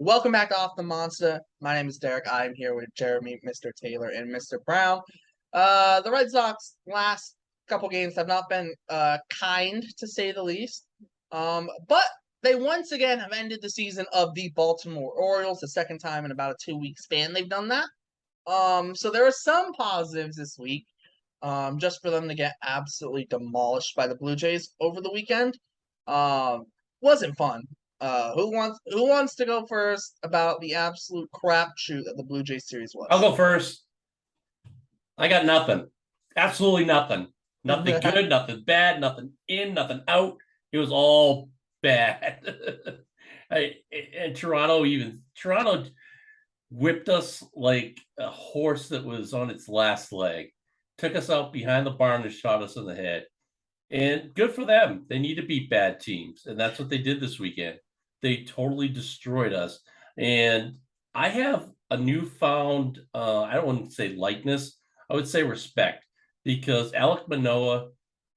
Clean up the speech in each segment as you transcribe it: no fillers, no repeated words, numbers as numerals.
Welcome back to Off the Monster. My name is Derek. I'm here with Jeremy, Mr. Taylor, and Mr. Brown. The Red Sox last couple games have not been kind, to say the least. But they once again have ended the season of the Baltimore Orioles, the second time in about a 2 week span they've done that. So there are some positives this week. Just for them to get absolutely demolished by the Blue Jays over the weekend. Wasn't fun. Who wants to go first about the absolute crapshoot that the Blue Jays series I'll was? go first. I got nothing. Absolutely nothing. Nothing good, nothing bad, nothing in, nothing out. It was all bad. And Toronto whipped us like a horse that was on its last leg. Took us out behind the barn and shot us in the head. And good for them. They need to beat bad teams. And that's what they did this weekend. They totally destroyed us. And I have a newfound, I don't want to say likeness, I would say respect, because Alek Manoah,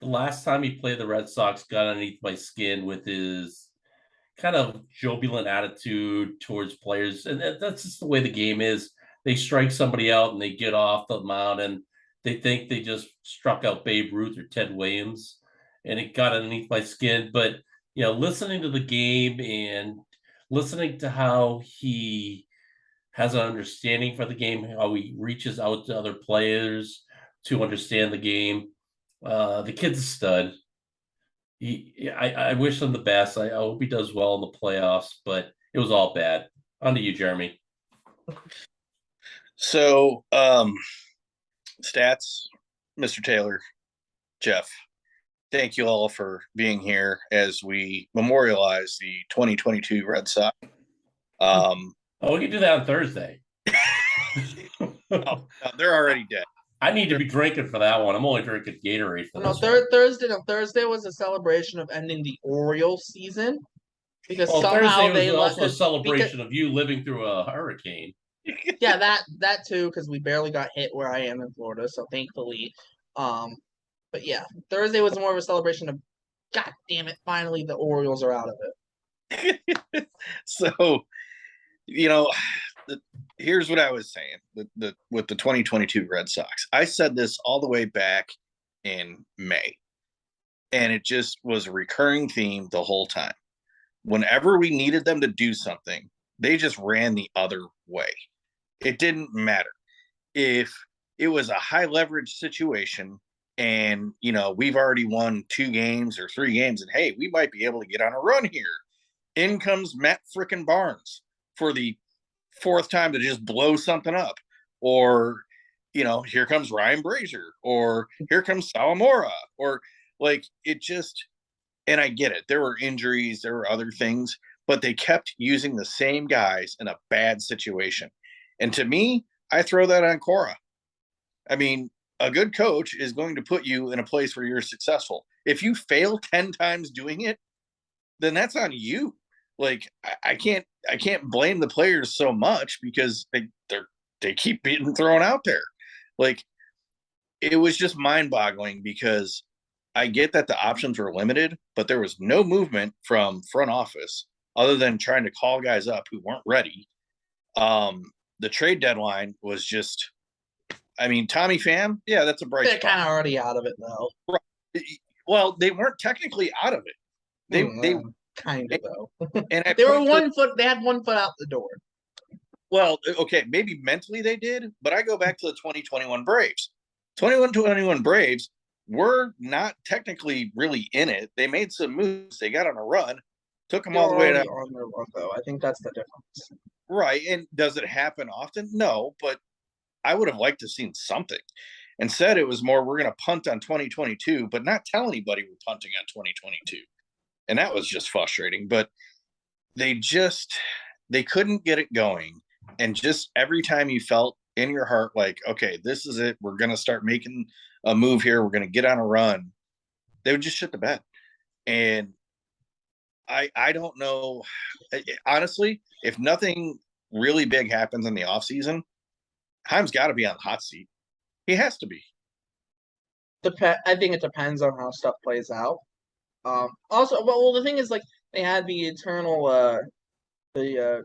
the last time he played the Red Sox, got underneath my skin with his kind of jubilant attitude towards players. And that's just the way the game is. They strike somebody out and they get off the mound and they think they just struck out Babe Ruth or Ted Williams. And it got underneath my skin. But, listening to the game and listening to how he has an understanding for the game, how he reaches out to other players to understand the game. The kid's a stud. I wish him the best. I hope he does well in the playoffs, but it was all bad. On to you, Jeremy. So, stats, Mr. Taylor, Jeff, thank you all for being here as we memorialize the 2022 Red Sox. We can do that on Thursday. No, they're already dead. I need to be drinking for that one. I'm only drinking Gatorade for this one. Thursday was a celebration of ending the Orioles season because Thursday was also a celebration of you living through a hurricane. Yeah, that too, because we barely got hit where I am in Florida, so thankfully. But yeah, Thursday was more of a celebration of, God damn it, finally the Orioles are out of it. So, here's what I was saying with the 2022 Red Sox. I said this all the way back in May, and it just was a recurring theme the whole time. Whenever we needed them to do something, they just ran the other way. It didn't matter if it was a high leverage situation and, we've already won 2 games or 3 games and, hey, we might be able to get on a run here. In comes Matt frickin' Barnes for the 4th time to just blow something up. Or, here comes Ryan Brazier, or here comes Salamora, or it just, and I get it. There were injuries, there were other things, but they kept using the same guys in a bad situation. And to me, I throw that on Cora. I mean, a good coach is going to put you in a place where you're successful. If you fail 10 times doing it, then that's on you. I can't blame the players so much because they keep being thrown out there. It was just mind-boggling because I get that the options were limited, but there was no movement from front office other than trying to call guys up who weren't ready. The trade deadline was just, Tommy Pham, yeah, that's a bright spot. They're kind of already out of it, though. Right. Well, they weren't technically out of it. They kind of, though. And they were 1 foot. They had 1 foot out the door. Well, okay, maybe mentally they did, but I go back to the 2021 Braves. 21 Braves were not technically really in it. They made some moves. They got on a run, took them all the way down. On their run, though. I think that's the difference. Right, and does it happen often? No, but I would have liked to have seen something. Instead, it was more, we're going to punt on 2022, but not tell anybody we're punting on 2022. And that was just frustrating. But they couldn't get it going. And just every time you felt in your heart okay, this is it. We're going to start making a move here. We're going to get on a run. They would just shit the bed. And I don't know. Honestly, if nothing really big happens in the offseason, Heim's got to be on the hot seat. He has to be. I think it depends on how stuff plays out. Also, well, the thing is, they had the eternal, the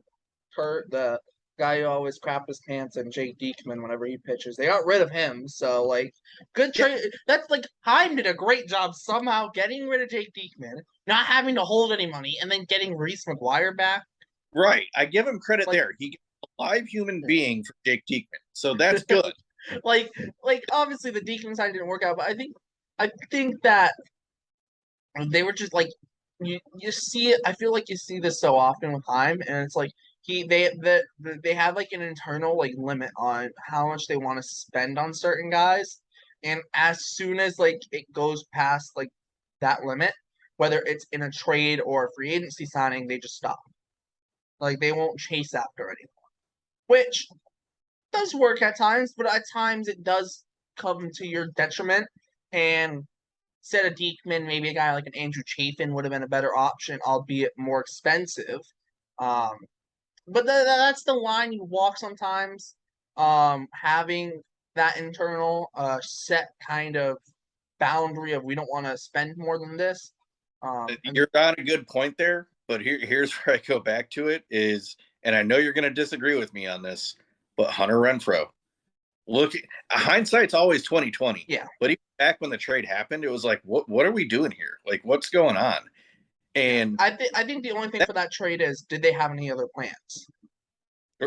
hurt, the guy who always crap his pants, and Jake Diekman whenever he pitches. They got rid of him, so like good trade. That's like Heim did a great job somehow getting rid of Jake Diekman, not having to hold any money, and then getting Reese McGuire back. Right. I give him credit Like- there. He got a live human being for Jake Diekman. So that's good. like obviously the Diekman side didn't work out, but I think that they were just like you see it. I feel like you see this so often with Heim, and it's like they have like an internal like limit on how much they want to spend on certain guys, and as soon as like it goes past like that limit, whether it's in a trade or a free agency signing, they just stop. Like they won't chase after anymore, which does work at times, but at times it does come to your detriment. And instead of Diekman, maybe a guy like an Andrew Chafin would have been a better option, albeit more expensive. Um, but that's the line you walk sometimes. Having that internal set kind of boundary of we don't want to spend more than this. You're on a good point there, but here's where I go back to it is, and I know you're going to disagree with me on this, but Hunter Renfroe. Look, hindsight's always 2020. Yeah. But even back when the trade happened, it was like, what are we doing here? Like, what's going on? And I think the only thing for that trade is did they have any other plans?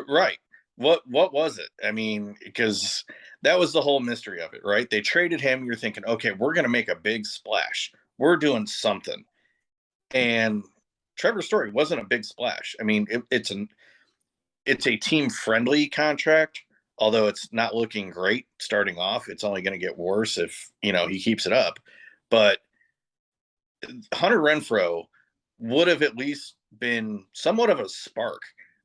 right. What was it? I mean, because that was the whole mystery of it, right? They traded him. You're thinking, okay, we're going to make a big splash. We're doing something. And Trevor Story wasn't a big splash. I mean, it's a team friendly contract, although it's not looking great starting off. It's only going to get worse if he keeps it up. But Hunter Renfroe would have at least been somewhat of a spark.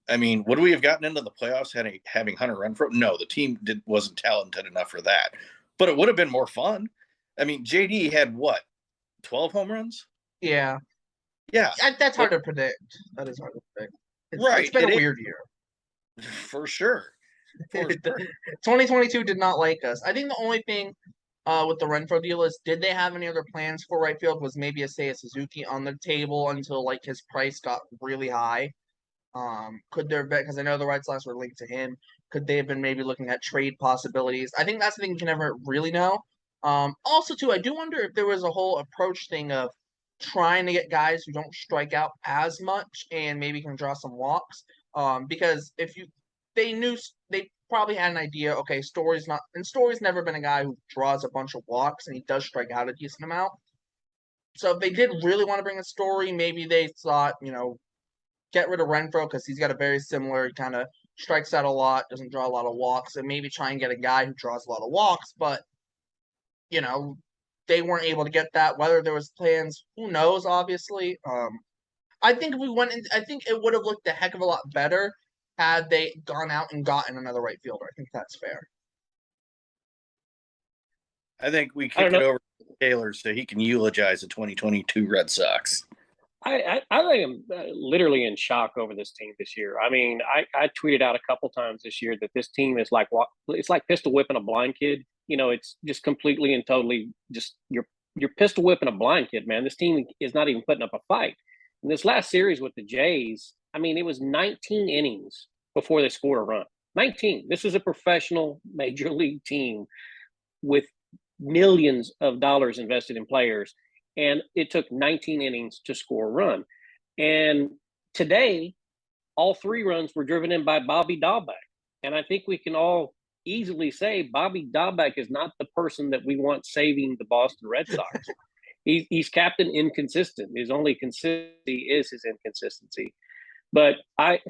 I mean, would we have gotten into the playoffs having Hunter Renfroe? No, the team wasn't talented enough for that. But it would have been more fun. I mean, JD had what, 12 home runs? Yeah. Yeah. That's hard to predict. That is hard to predict. It's been a weird year. For sure. 2022 did not like us. I think the only thing with the Renfroe deal is did they have any other plans for right field? Was maybe a Seiya Suzuki on the table until like his price got really high? Could there be, because I know the Red Sox were linked to him, could they have been maybe looking at trade possibilities? I think that's the thing you can never really know. Also too, I do wonder if there was a whole approach thing of trying to get guys who don't strike out as much and maybe can draw some walks. Because they probably had an idea. Okay, Story's never been a guy who draws a bunch of walks, and he does strike out a decent amount. So if they did really want to bring a Story, maybe they thought, get rid of Renfroe because he's got a very similar, he kind of strikes out a lot, doesn't draw a lot of walks, and maybe try and get a guy who draws a lot of walks. But they weren't able to get that. Whether there was plans, who knows? Obviously, I think if we went in, I think it would have looked a heck of a lot better had they gone out and gotten another right fielder. I think that's fair. I think we kick it over to Taylor so he can eulogize the 2022 Red Sox. I think I'm literally in shock over this team this year. I mean, I tweeted out a couple times this year that this team is like it's like pistol whipping a blind kid. It's just completely and totally just you're pistol whipping a blind kid, man. This team is not even putting up a fight. In this last series with the Jays, I mean, it was 19 innings before they scored a run. 19. This is a professional major league team with millions of dollars invested in players. And it took 19 innings to score a run. And today, all 3 runs were driven in by Bobby Dahlbeck. And I think we can all easily say Bobby Dahlbeck is not the person that we want saving the Boston Red Sox. He's captain inconsistent. His only consistency is his inconsistency. But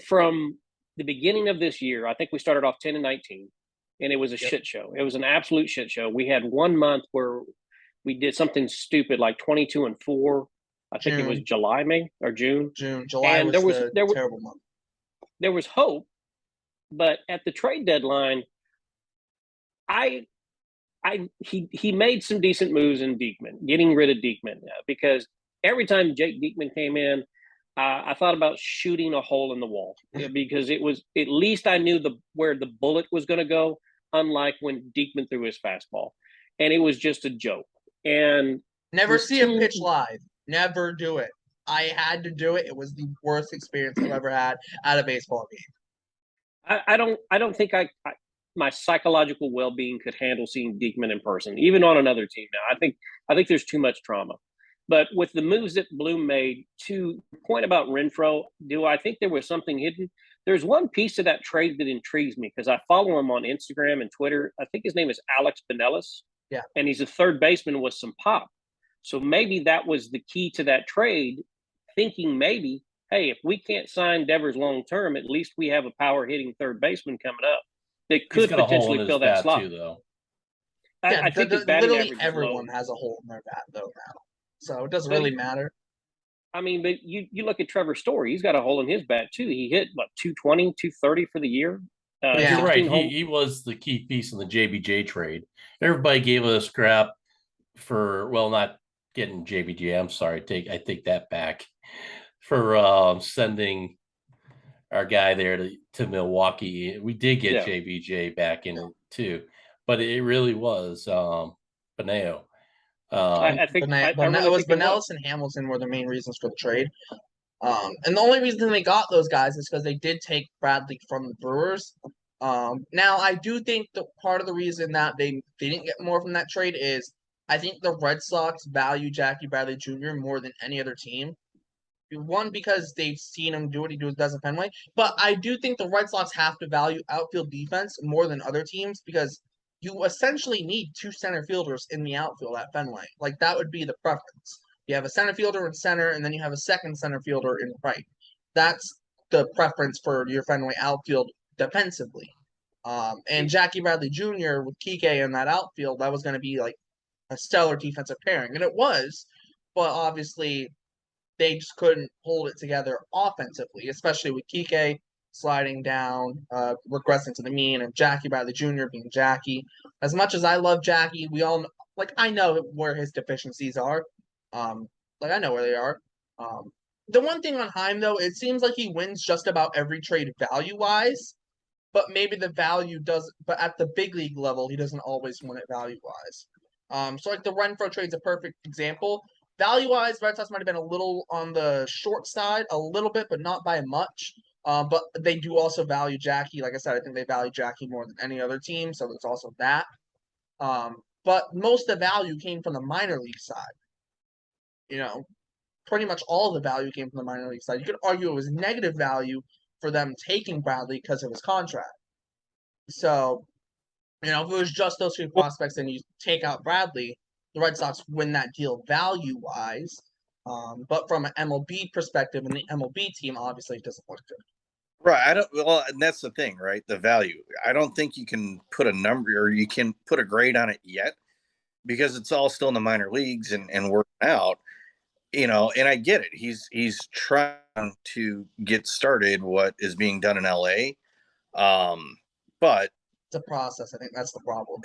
from the beginning of this year, I think we started off 10-19, and it was a shit show. It was an absolute shit show. We had 1 month where we did something stupid like 22-4. I think it was July, or June. July and was a terrible month. There was hope, but at the trade deadline, he made some decent moves in Diekman, getting rid of Diekman, because every time Jake Diekman came in, I thought about shooting a hole in the wall because it was, at least I knew where the bullet was going to go, unlike when Diekman threw his fastball, and it was just a joke. And never see him pitch live. Never do it. I had to do it. It was the worst experience I've ever had at a baseball game. I don't think my psychological well-being could handle seeing Diekman in person, even on another team. Now, I think there's too much trauma. But with the moves that Bloom made, to the point about Renfroe, do I think there was something hidden? There's one piece of that trade that intrigues me because I follow him on Instagram and Twitter. I think his name is Alex Pinellas. Yeah. And he's a third baseman with some pop. So maybe that was the key to that trade, thinking maybe, hey, if we can't sign Devers long term, at least we have a power hitting third baseman coming up that He's could got a hole in potentially his fill that bat slot. too, though. Yeah, I think his batting literally average is everyone low. has a hole in their bat though now, so it doesn't But really matter. I mean, but you look at Trevor Story, he's got a hole in his bat too. He hit what 220, 230 for the year. But Yeah. you're right. 16 home. He was the key piece in the JBJ trade. Everybody gave us crap for not getting JBJ. I'm sorry. I take that back for sending our guy there to Milwaukee. We did get Yeah. JBJ back in it too, but it really was Beneo. I think I really It was think it was. Benellis and Hamilton were the main reasons for the trade. And the only reason they got those guys is because they did take Bradley from the Brewers. Now I do think that part of the reason that they didn't get more from that trade is I think the Red Sox value Jackie Bradley Jr. more than any other team. One, because they've seen him do what he does at Fenway, but I do think the Red Sox have to value outfield defense more than other teams because you essentially need two center fielders in the outfield at Fenway. Like that would be the preference. You have a center fielder in center, and then you have a second center fielder in right. That's the preference for your Fenway outfield defensively. And Jackie Bradley Jr. with Kike in that outfield, that was going to be like a stellar defensive pairing, and it was. But obviously, they just couldn't hold it together offensively, especially with Kike sliding down, regressing to the mean, and Jackie Bradley Jr. being Jackie. As much as I love Jackie, we all I know where his deficiencies are. I know where they are. The one thing on Heim though, it seems like he wins just about every trade value wise, but maybe the value does. But at the big league level, he doesn't always win it value wise. So like the Renfroe trade's a perfect example. Value-wise, Red Sox might have been a little on the short side, a little bit, but not by much. But they do also value Jackie. Like I said, I think they value Jackie more than any other team, so there's also that. But most of the value came from the minor league side. Pretty much all the value came from the minor league side. You could argue it was negative value for them taking Bradley because of his contract. So, if it was just those two prospects and you take out Bradley, the Red Sox win that deal value-wise. But from an MLB perspective, and the MLB team obviously doesn't look good. Right. And that's the thing, right? The value. I don't think you can put a number or you can put a grade on it yet because it's all still in the minor leagues and working out. And I get it. He's trying to get started what is being done in LA. But it's a process. I think that's the problem.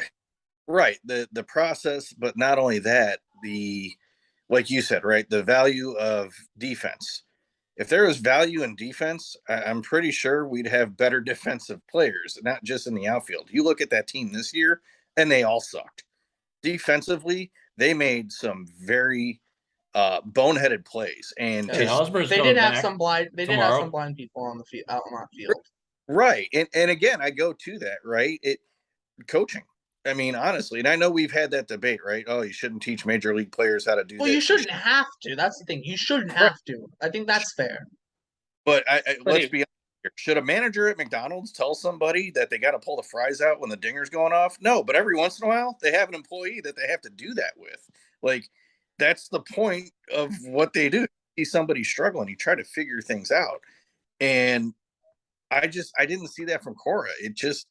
Right. The process, but not only that, like you said, right, the value of defense. If there was value in defense, I'm pretty sure we'd have better defensive players, not just in the outfield. You look at that team this year, and they all sucked. Defensively, they made some very boneheaded plays, and They did have some blind. They did have some blind people on the field, out on the field. Right, and again, I go to that. Right, coaching. I mean, honestly, and I know we've had that debate, right? Oh, you shouldn't teach major league players how to do that. Well, you shouldn't have to. That's the thing. You shouldn't have to. I think that's fair. But let's be honest here. Should a manager at McDonald's tell somebody that they got to pull the fries out when the dinger's going off? No, but every once in a while, they have an employee that they have to do that with. Like, that's the point of what they do. You see somebody struggling, you try to figure things out. And I didn't see that from Cora. It just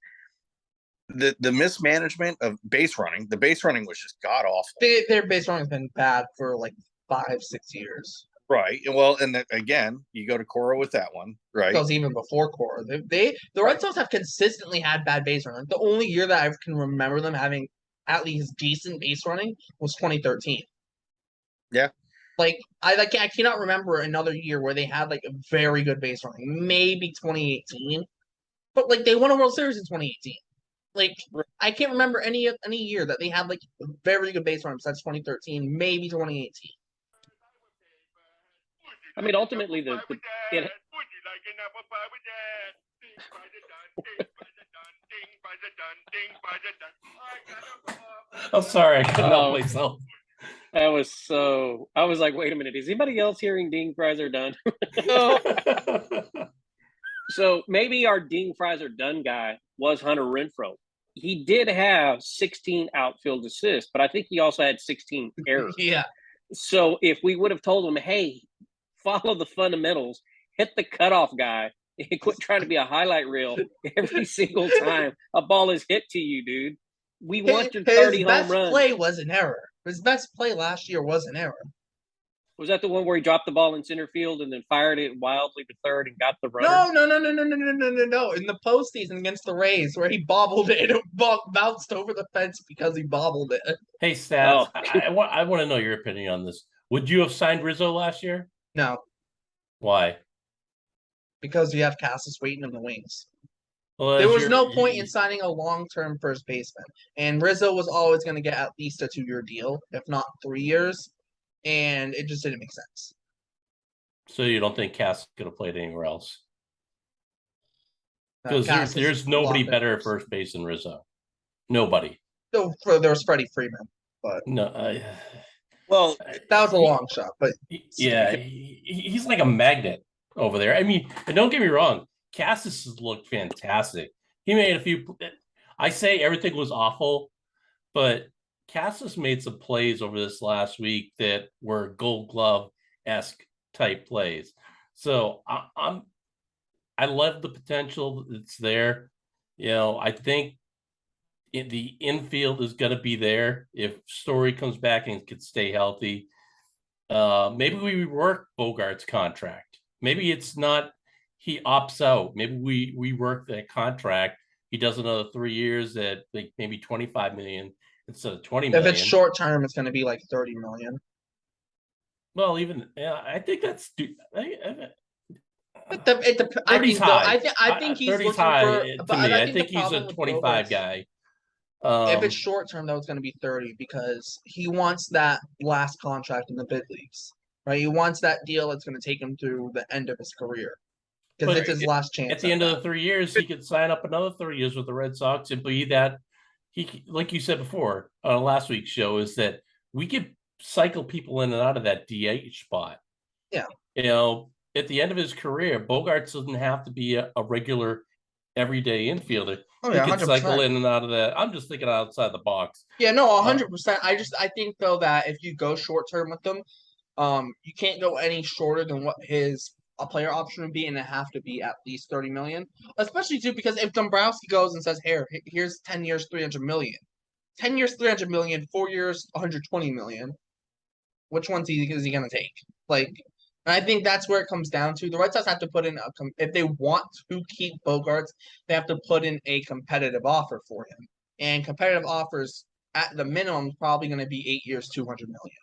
the mismanagement of base running. The base running was just god awful. Their base running has been bad for like 5-6 years. Right. Well, and again, you go to Cora with that one, right? Because even before Cora, the Red Sox have consistently had bad base running. The only year that I can remember them having at least decent base running was 2013. Yeah. I cannot remember another year where they had like a very good base running. Maybe 2018, but like they won a World Series in 2018. Like I can't remember any year that they had like a very good base running besides 2013, maybe 2018. I mean, ultimately, I'm sorry, I couldn't help Oh. myself. That was so. I was like, wait a minute. Is anybody else hearing ding fries are done? So maybe our ding fries are done guy was Hunter Renfroe. He did have 16 outfield assists, but I think he also had 16 errors. Yeah. So if we would have told him, hey, follow the fundamentals, hit the cutoff guy, and quit trying to be a highlight reel every single time a ball is hit to you, dude. We want your 30 His home best runs. play was an error. His best play last year was an error. Was that the one where he dropped the ball in center field and then fired it wildly to third and got the runner? No. In the postseason against the Rays, where he bobbled it, it bounced over the fence because he bobbled it. Hey, Stats, Oh. I want to know your opinion on this. Would you have signed Rizzo last year? No, Why? because you have Cassis waiting in the wings. Well, There was no point in signing a long-term first baseman, and Rizzo was always going to get at least a 2-year deal, if not 3 years, and it just didn't make sense. So you don't think Cass could have played anywhere else? Because Cassis there's nobody locked in better at first. first base than Rizzo. Nobody. There was Freddie Freeman, but No. Well, that was a long shot. But Yeah, he's like a magnet over there. I mean, and don't get me wrong, Cassis has looked fantastic. He made a few. I say everything was awful, but Cassis made some plays over this last week that were Gold Glove-esque type plays. So I love the potential that's there. You know, I think the infield is going to be there if Story comes back and can stay healthy. Maybe we rework Bogart's contract. Maybe it's not he opts out. Maybe we rework that contract. He does another 3 years at like maybe 25 million instead of 20 million. if it's short term, it's going to be like 30 million. Well, even I think that's. I think though, I think he's looking for. To me. I think the he's a problem with 25 Bogarts, guy. if it's short term, though, it's going to be 30 because he wants that last contract in the big leagues, right? He wants that deal that's going to take him through the end of his career because it's his last chance. At the end of the 3 years, he could sign up another 3 years with the Red Sox and be that. He, like you said before on last week's show, is that we could cycle people in and out of that DH spot. Yeah. You know, at the end of his career, Bogarts doesn't have to be a regular everyday infielder. Oh, He yeah, can 100%. cycle in and out of that. I'm just thinking outside the box. Yeah, no, 100%. I think though that if you go short term with them, you can't go any shorter than what a player option would be, and it have to be at least 30 million. Especially too because if Dombrowski goes and says, here's 10 years, 300 million. 10 years, 300 million, 4 years, 120 million. Which one's is he gonna take? Like, and I think that's where it comes down to. The Red Sox have to put in if they want to keep Bogarts, they have to put in a competitive offer for him. And competitive offers at the minimum is probably going to be 8 years, 200 million.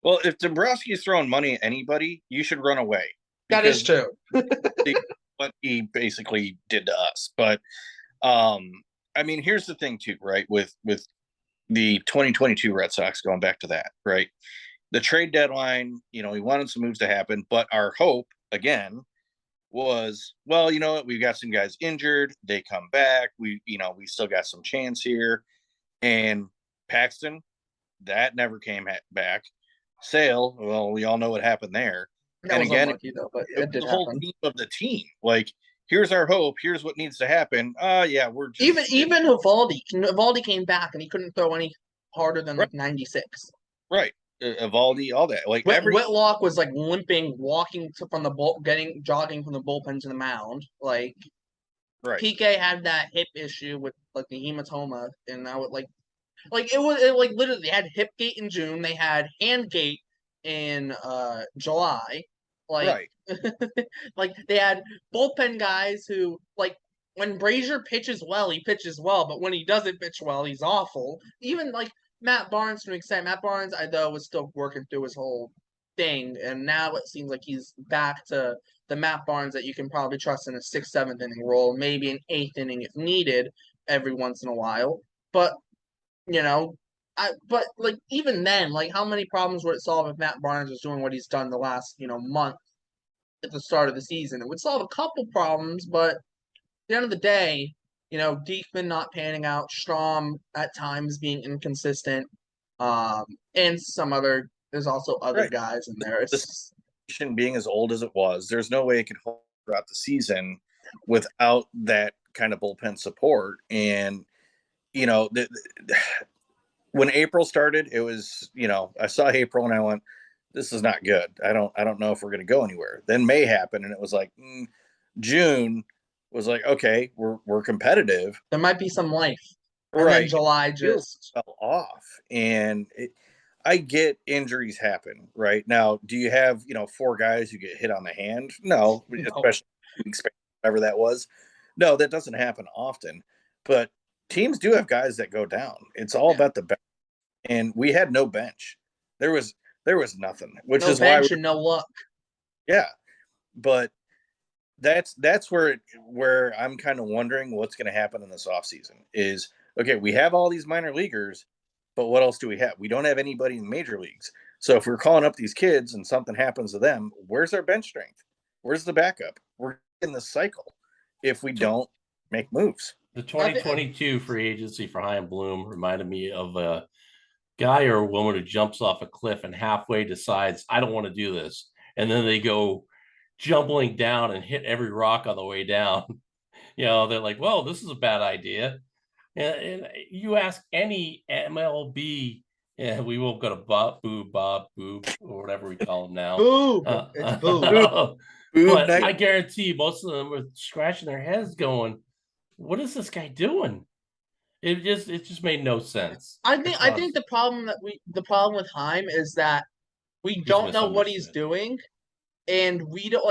Well, if Dombrowski's throwing money at anybody, you should run away. That is true. What he basically did to us. But I mean, here's the thing too, right? With the 2022 Red Sox, going back to that, right? The trade deadline, we wanted some moves to happen, but our hope again was, well, you know what, we've got some guys injured, they come back, we still got some chance here. And Paxton, that never came back. Sale, well, we all know what happened there. That was unlucky, though, but it did the whole happen. team of the team, like, here's our hope, here's what needs to happen. Yeah, we're just even Evaldi came back and he couldn't throw any harder than like 96. Right. Evaldi, all that. Like Whitlock was like limping, jogging from the bullpen to the mound. Like, right. PK had that hip issue with like the hematoma, and I would like it was literally they had hip gate in June, they had hand gate in July. Like, right. like they had bullpen guys who like when Brazier pitches well, he pitches well, but when he doesn't pitch well, he's awful. Even like Matt Barnes to an extent. Matt Barnes, I thought, was still working through his whole thing, and now it seems like he's back to the Matt Barnes that you can probably trust in a 6th, 7th inning role, maybe an 8th inning if needed every once in a while. But but like even then, like how many problems would it solve if Matt Barnes was doing what he's done the last month at the start of the season? It would solve a couple problems, but the end of the day, Diekman not panning out, Strom at times being inconsistent, and there's also other Right. guys in there. The situation being as old as it was, there's no way it could hold throughout the season without that kind of bullpen support. And when April started, it was I saw April and I went, this is not good. I don't know if we're going to go anywhere. Then May happened and it was like June was like, okay, we're competitive. There might be some life. And Right. then July just fell off. And I get injuries happen, right? Now, do you have, 4 guys who get hit on the hand? No, especially whatever that was. No, that doesn't happen often. But teams do have guys that go down. It's all about the bench. And we had no bench. There was nothing, which no is bench why and no luck. yeah. But that's where I'm kind of wondering what's going to happen in this offseason is, okay, we have all these minor leaguers, but what else do we have? We don't have anybody in the major leagues. So if we're calling up these kids and something happens to them, where's our bench strength? Where's the backup? We're in this cycle if we don't make moves. The 2022 free agency for Chaim Bloom reminded me of a guy or a woman who jumps off a cliff and halfway decides, I don't want to do this. And then they go jumbling down and hit every rock on the way down. They're like, well, this is a bad idea. And you ask any MLB, we won't go to Bob, Boob, or whatever we call them now. Boob. It's Boob. But I guarantee most of them are scratching their heads going, what is this guy doing? It just made no sense. I think the problem with Chaim is that we don't know what he's doing, and we have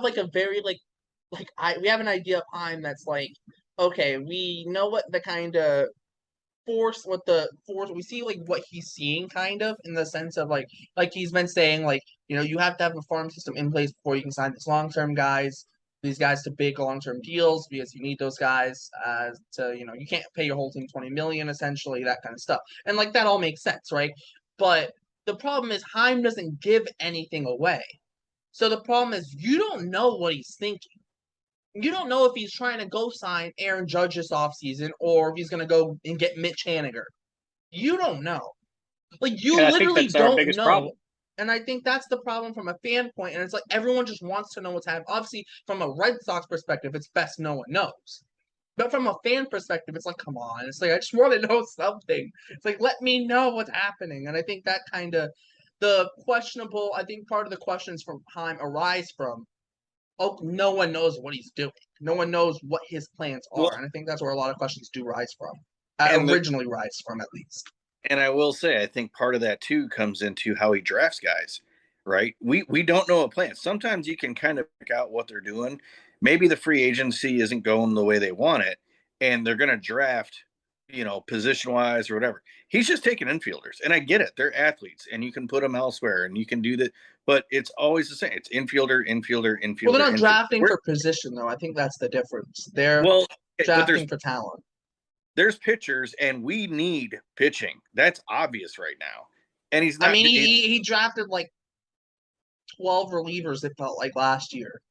like a very we have an idea of Chaim that's like, okay, we know what the kind of force we see, like what he's seeing kind of in the sense of like he's been saying, like, you have to have a farm system in place before you can sign these guys to big long-term deals, because you need those guys you can't pay your whole team $20 million, essentially, that kind of stuff. And like that all makes sense, right? But the problem is Chaim doesn't give anything away. So the problem is you don't know what he's thinking. You don't know if he's trying to go sign Aaron Judge this offseason or if he's going to go and get Mitch Haniger. You don't know. Like, you literally don't know. Problem. And I think that's the problem from a fan point. And it's like everyone just wants to know what's happening. Obviously, from a Red Sox perspective, it's best no one knows. But from a fan perspective, it's like, come on. It's like, I just want to know something. It's like, let me know what's happening. And I think that kind of I think part of the questions from Chaim arise from, no one knows what he's doing. No one knows what his plans are. And I think that's where a lot of questions do rise from. Originally rise from, at least. And I will say, I think part of that too comes into how he drafts guys, right? We don't know a plan. Sometimes you can kind of pick out what they're doing. Maybe the free agency isn't going the way they want it, and they're going to draft, position wise or whatever. He's just taking infielders, and I get it. They're athletes, and you can put them elsewhere, and you can do that. But it's always the same. It's infielder. Well, they're not drafting for position, though. I think that's the difference. They're drafting for talent. There's pitchers, and we need pitching. That's obvious right now. And he's not. I mean, he drafted like 12 relievers, it felt like, last year.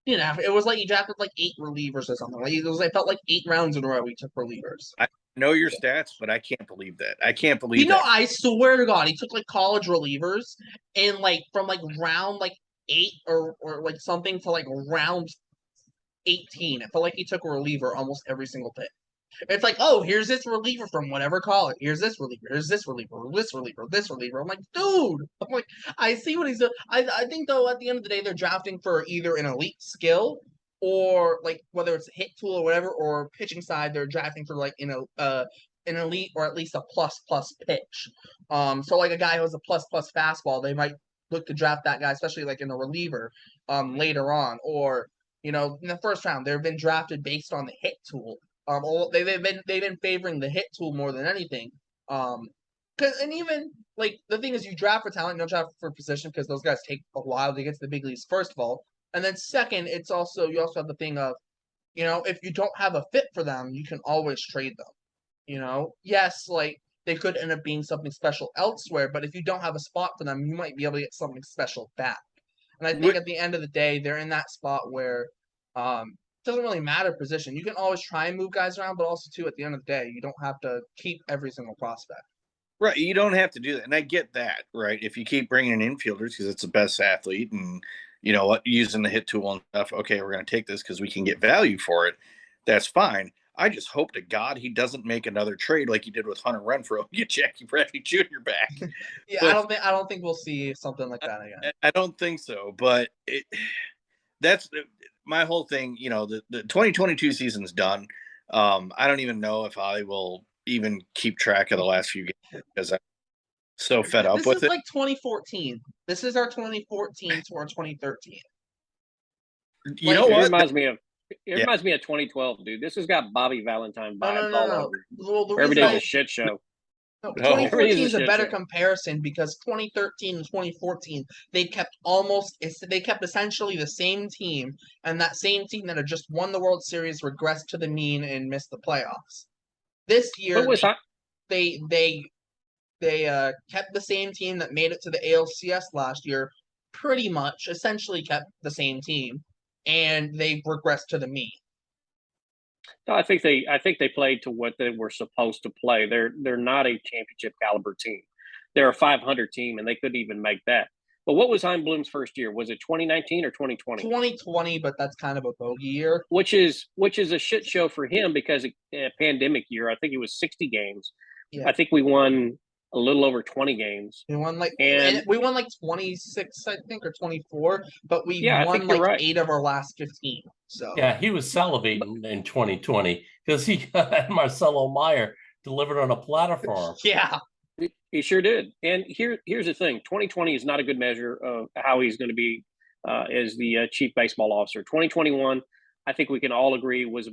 It was like he drafted like 8 relievers or something. It felt like 8 rounds in a row he took relievers. I know your stats, but I can't believe that. I can't believe that. I swear to God, he took like college relievers, and like from like round like 8 or like something to like round 18. It felt like he took a reliever almost every single pick. It's like, oh, here's this reliever from whatever college. Here's this reliever. Here's this reliever. This reliever. This reliever. I'm like, dude. I'm like, I see what he's doing. I think, though, at the end of the day, they're drafting for either an elite skill or, like, whether it's a hit tool or whatever, or pitching side, they're drafting for, like, an elite or at least a plus pitch. So, like, a guy who has a plus fastball, they might look to draft that guy, especially, like, in a reliever later on. Or, in the first round, they've been drafted based on the hit tool. They've been favoring the hit tool more than anything. And even like the thing is, you draft for talent, you don't draft for position, because those guys take a while to get to the big leagues, first of all, and then second, you also have the thing of, if you don't have a fit for them, you can always trade them. Yes, like they could end up being something special elsewhere, but if you don't have a spot for them, you might be able to get something special back. And I think at the end of the day, they're in that spot where Doesn't really matter position. You can always try and move guys around, but also too at the end of the day, you don't have to keep every single prospect. Right, you don't have to do that, and I get that. Right, if you keep bringing in infielders because it's the best athlete, and you know what, using the hit tool and stuff. Okay, we're going to take this because we can get value for it. That's fine. I just hope to God he doesn't make another trade like he did with Hunter Renfroe. Get Jackie Bradley Jr. back. Yeah, But I don't think we'll see something like that again. I don't think so. But that's my whole thing. You know, the 2022 season's done. I don't even know if I will even keep track of the last few games because I'm so fed up with it. This is like 2014. This is our 2014 to our 2013. You know what? It reminds me of 2012, dude. This has got Bobby Valentine vibes all over. Well, Every day's a shit show. No, No. 2014 is a Shit better show. comparison because 2013 and 2014 they kept essentially the same team, and that same team that had just won the World Series regressed to the mean and missed the playoffs. This year they kept the same team that made it to the ALCS last year, pretty much essentially kept the same team, and they regressed to the mean. No, I think they played to what they were supposed to play. They're not a championship caliber team. They're a 500 team, and they couldn't even make that. But what was Heimblum's first year? Was it 2019 or 2020? 2020, but that's kind of a bogey year. Which is a shit show for him because pandemic year. I think it was 60 games. Yeah. I think we won a little over 20 games. We won like 26, I think, or 24, but we won like right. 8 of our last 15. So yeah, he was salivating in 2020 because he had Marcelo Meyer delivered on a platter for him. Yeah, he sure did. And here's the thing: 2020 is not a good measure of how he's going to be as the chief baseball officer. 2021, I think we can all agree was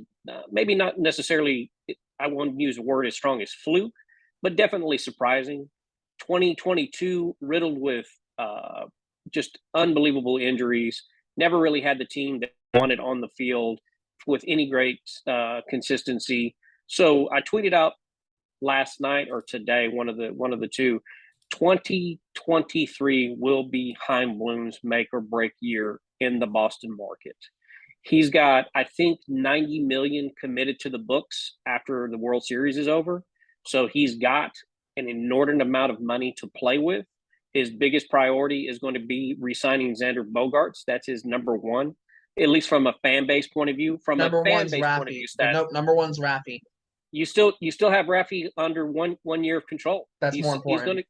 maybe not necessarily. I won't use the word as strong as fluke, but definitely surprising. 2022 riddled with just unbelievable injuries. Never really had the team that wanted on the field with any great consistency. So I tweeted out last night or today, one of the two. 2023 will be Heimblum's make or break year in the Boston market. He's got, I think, 90 million committed to the books after the World Series is over. So he's got an inordinate amount of money to play with. His biggest priority is going to be re-signing Xander Bogaerts. That's his number one, at least from a fan base point of view. From number a fan one's base Raffy. point of view, Nope, number one's Raffy. You still have Raffy under one year of control. That's more important.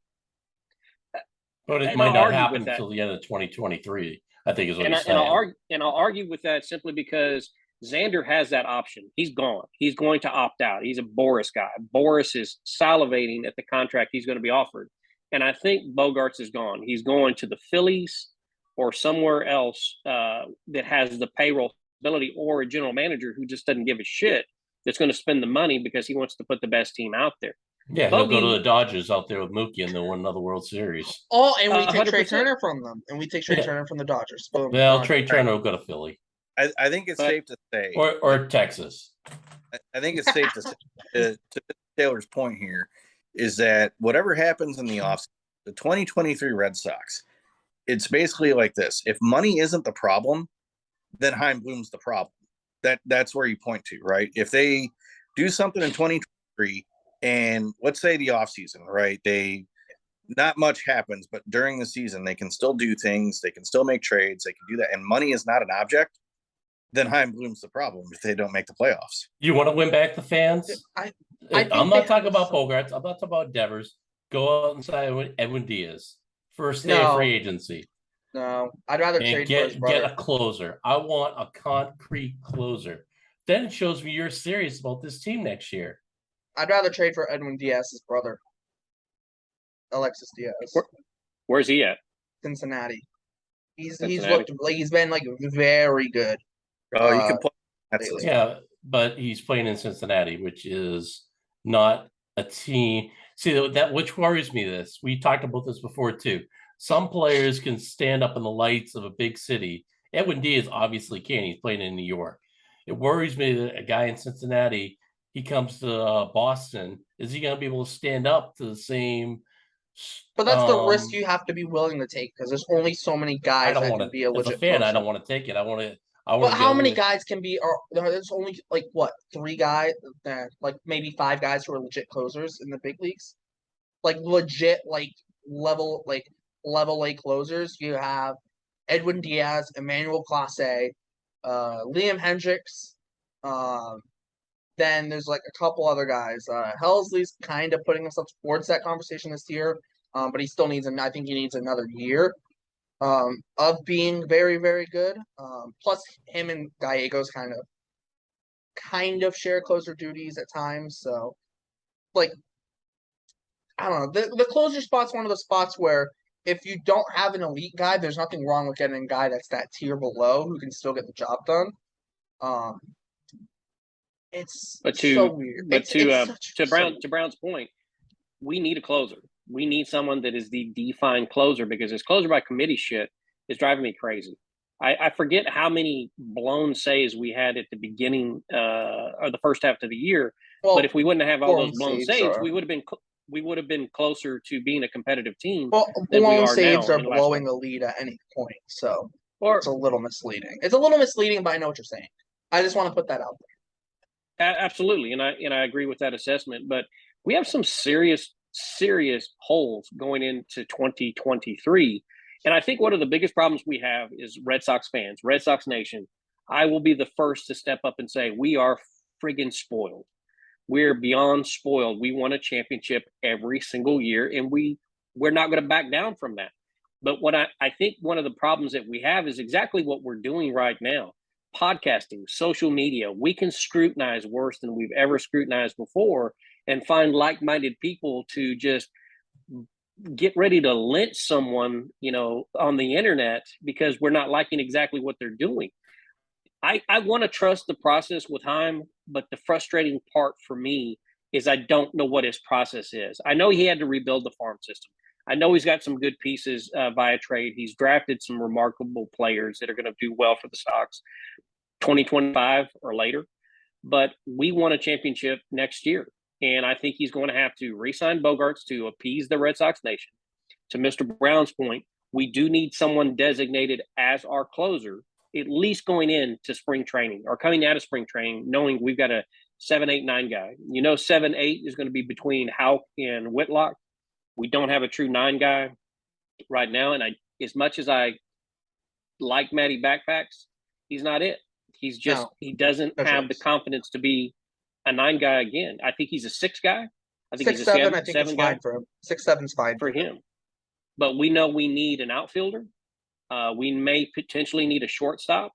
But it might not happen until the end of 2023. I think is what he's saying. And I'll argue with that simply because Xander has that option. He's gone. He's going to opt out. He's a Boris guy. Boris is salivating at the contract he's going to be offered. And I think Bogaerts is gone. He's going to the Phillies or somewhere else that has the payroll ability, or a general manager who just doesn't give a shit that's going to spend the money because he wants to put the best team out there. Yeah, he'll go to the Dodgers out there with Mookie and they'll win another World Series. Oh, and we take 100%. Trey Turner from them. And we take Trey Turner from the Dodgers. Boom. Well, Trey Turner will go to Philly. I think it's safe to say. Or Texas. I think it's safe to say, to Taylor's point here, is that whatever happens in the offseason, the 2023 Red Sox, it's basically like this. If money isn't the problem, then Heimblum's the problem. That's where you point to, right? If they do something in 2023, and let's say the offseason, right? Not much happens, but during the season, they can still do things. They can still make trades. They can do that. And money is not an object. Then Heimblum's the problem if they don't make the playoffs. You want to win back the fans? I'm not talking about Bogaerts. I'm not talking about Devers. Go out and sign Edwin Diaz. First day of free agency. No, I'd rather trade for his brother. Get a closer. I want a concrete closer. Then it shows me you're serious about this team next year. I'd rather trade for Edwin Diaz's brother, Alexis Diaz. Where's he at? Cincinnati. He's looked like he's been like very good. Oh, you can play. Yeah, but he's playing in Cincinnati, which is not a team. See, that which worries me. We talked about this before too. Some players can stand up in the lights of a big city. Edwin Diaz obviously can. He's playing in New York. It worries me that a guy in Cincinnati, he comes to Boston. Is he going to be able to stand up to the same? But that's the risk you have to be willing to take because there's only so many guys that can be a legit as a fan, closer. I don't want to take it. I I want But to how go many with guys can be? Or there's only like what 3 guys? Like maybe 5 guys who are legit closers in the big leagues. Like legit, level A closers. You have Edwin Diaz, Emmanuel Clase, Liam Hendricks. Then there's like a couple other guys. Helsley's kind of putting himself towards that conversation this year, but he still needs. I think he needs another year of being very, very good. Plus, him and Gallegos kind of share closer duties at times. So, like, I don't know. The closer spot's one of those spots where if you don't have an elite guy, there's nothing wrong with getting a guy that's that tier below who can still get the job done. Um, it's But so weird. to Brown's point, we need a closer. We need someone that is the defined closer, because this closer by committee shit is driving me crazy. I forget how many blown saves we had at the beginning or the first half of the year. Well, but if we wouldn't have all those blown saves, are... we would have been closer to being a competitive team. Well, than blown we are saves now are blowing a lead at any point, so it's a little misleading. It's a little misleading, but I know what you're saying. I just want to put that out there. Absolutely, and I agree with that assessment. But we have some serious holes going into 2023. And I think one of the biggest problems we have is Red Sox fans, Red Sox Nation. I will be the first to step up and say we are friggin' spoiled. We're beyond spoiled. We won a championship every single year, and we're not going to back down from that. But what I think one of the problems that we have is exactly what we're doing right now. Podcasting, social media, we can scrutinize worse than we've ever scrutinized before and find like-minded people to just get ready to lynch someone, on the internet because we're not liking exactly what they're doing. I want to trust the process with Heim, but the frustrating part for me is I don't know what his process is. I know he had to rebuild the farm system. I know he's got some good pieces via trade. He's drafted some remarkable players that are going to do well for the Sox 2025 or later. But we won a championship next year. And I think he's going to have to re-sign Bogarts to appease the Red Sox Nation. To Mr. Brown's point, we do need someone designated as our closer, at least going into spring training or coming out of spring training, knowing we've got a 7, 8, 9 guy. 7, 8 is going to be between Houck and Whitlock. We don't have a true 9 guy right now. And as much as I like Matty Backpacks, he's not it. He's just, he doesn't have the confidence to be a 9 guy again. I think he's a 6 guy. I think 6, he's a 7. I think 7 it's guy fine for him. 6, 7's fine for him. But we know we need an outfielder. We may potentially need a shortstop.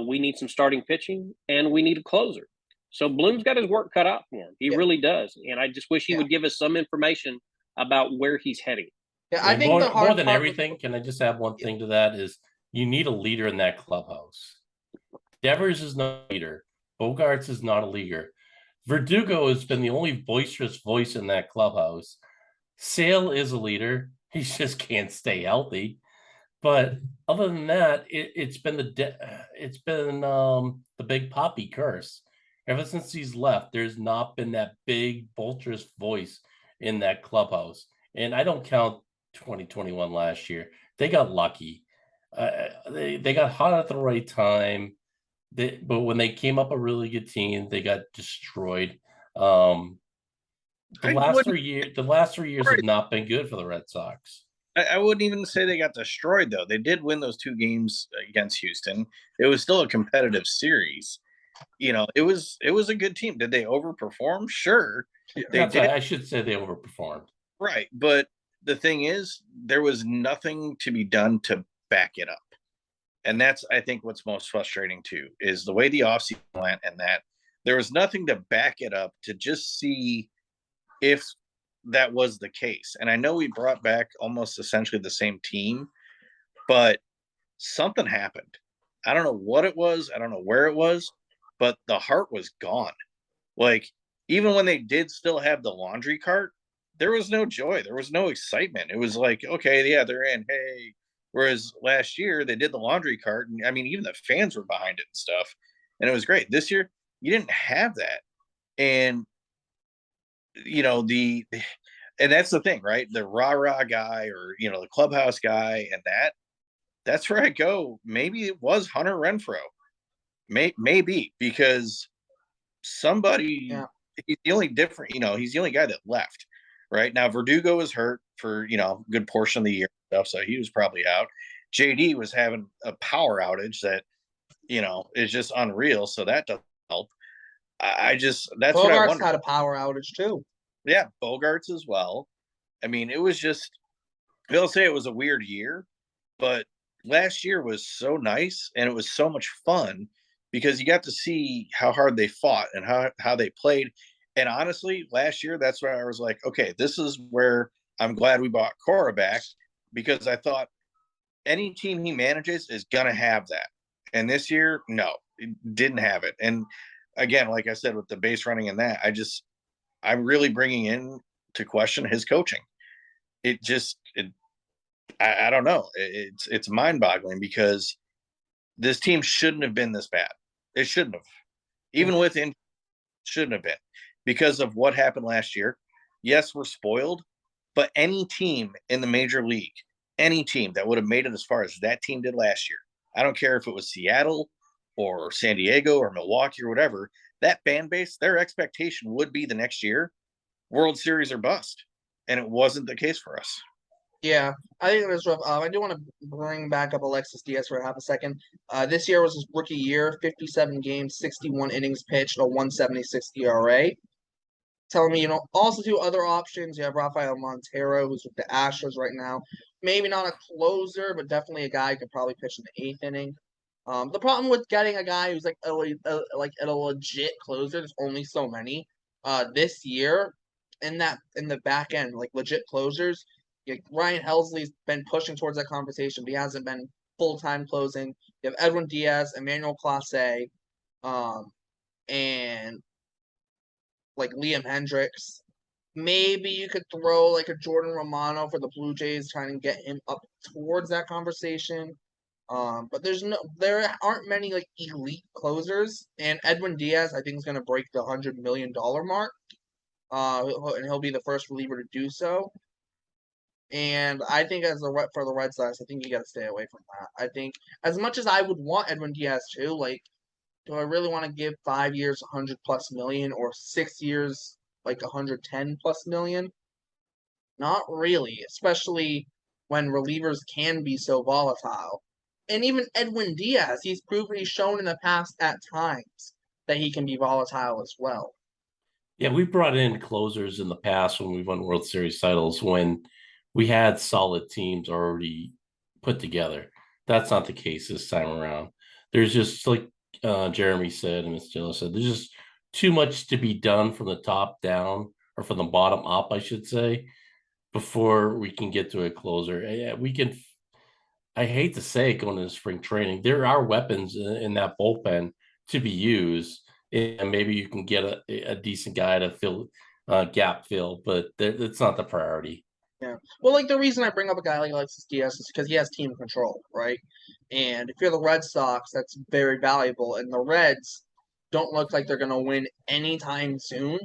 We need some starting pitching, and we need a closer. So Bloom's got his work cut out for him. He really does. And I just wish he would give us some information about where he's heading. Yeah, I think more than everything, can I just add one thing to that is you need a leader in that clubhouse. Devers is not a leader. Bogarts is not a leader. Verdugo has been the only boisterous voice in that clubhouse. Sale is a leader. He just can't stay healthy. But other than that, it's been the Big Poppy curse. Ever since he's left, there's not been that big boisterous voice in that clubhouse. And I don't count 2021 last year. They got lucky. They got hot at the right time. But when they came up a really good team, they got destroyed. The last 3 years have not been good for the Red Sox. I wouldn't even say they got destroyed, though. They did win those 2 games against Houston. It was still a competitive series. It was a good team. Did they overperform? Sure. They did. I should say they overperformed. Right. But the thing is, there was nothing to be done to back it up. And that's, I think, what's most frustrating, too, is the way the offseason went and that there was nothing to back it up to just see if that was the case. And I know we brought back almost essentially the same team, but something happened. I don't know what it was. I don't know where it was, but the heart was gone. Like, even when they did still have the laundry cart, there was no joy. There was no excitement. It was like, okay, yeah, they're in. Hey. Whereas last year they did the laundry cart, and I mean, even the fans were behind it and stuff, and it was great. This year you didn't have that, and and that's the thing, right? The rah-rah guy, or the clubhouse guy, and that that's where I go. Maybe it was Hunter Renfroe. Maybe because somebody, Yeah. he's the only different, he's the only guy that left. Right now, Verdugo was hurt for a good portion of the year stuff, so he was probably out. JD was having a power outage that is just unreal, so that doesn't help. I just that's what I Bogarts wonder. had a power outage too. Yeah, Bogarts as well. I mean, it was just they'll say it was a weird year, but last year was so nice and it was so much fun because you got to see how hard they fought and how they played. And honestly, last year, that's where I was like, okay, this is where I'm glad we bought Cora back because I thought any team he manages is going to have that. And this year, no, it didn't have it. And again, like I said, with the base running and that, I'm really bringing in to question his coaching. I don't know. It's mind boggling because this team shouldn't have been this bad. It shouldn't have, even within shouldn't have been because of what happened last year. Yes, we're spoiled, but any team in the major league, any team that would have made it as far as that team did last year, I don't care if it was Seattle or San Diego or Milwaukee or whatever, that fan base, their expectation would be the next year, World Series or bust. And it wasn't the case for us. Yeah, I think it was rough. I do want to bring back up Alexis Diaz for half a second. This year was his rookie year, 57 games, 61 innings pitched, a 176 ERA. Telling me, also two other options. You have Rafael Montero, who's with the Astros right now. Maybe not a closer, but definitely a guy who could probably pitch in the eighth inning. The problem with getting a guy who's like a legit closer, there's only so many. This year, in the back end, like legit closers, like Ryan Helsley's been pushing towards that conversation, but he hasn't been full-time closing. You have Edwin Diaz, Emmanuel Clase, and like Liam Hendricks. Maybe you could throw like a Jordan Romano for the Blue Jays, trying to get him up towards that conversation. But there aren't many like elite closers, and Edwin Diaz I think is going to break the $100 million mark. And he'll be the first reliever to do so. And I think for the Red Sox, I think you got to stay away from that. I think as much as I would want Edwin Diaz too, like, do I really want to give 5 years 100+ million or 6 years like 110+ million? Not really, especially when relievers can be so volatile. And even Edwin Diaz, he's shown in the past at times that he can be volatile as well. Yeah, we brought in closers in the past when we won World Series titles when we had solid teams already put together. That's not the case this time around. There's just like Jeremy said and Ms. Taylor said, there's just too much to be done from the top down or from the bottom up, I should say, before we can get to a closer. Yeah, we can. I hate to say it, going into spring training, there are weapons in that bullpen to be used, and maybe you can get a decent guy to fill gap fill, but it's not the priority. Yeah. Well, like the reason I bring up a guy like Alexis Diaz is because he has team control, right? And if you're the Red Sox, that's very valuable. And the Reds don't look like they're going to win anytime soon.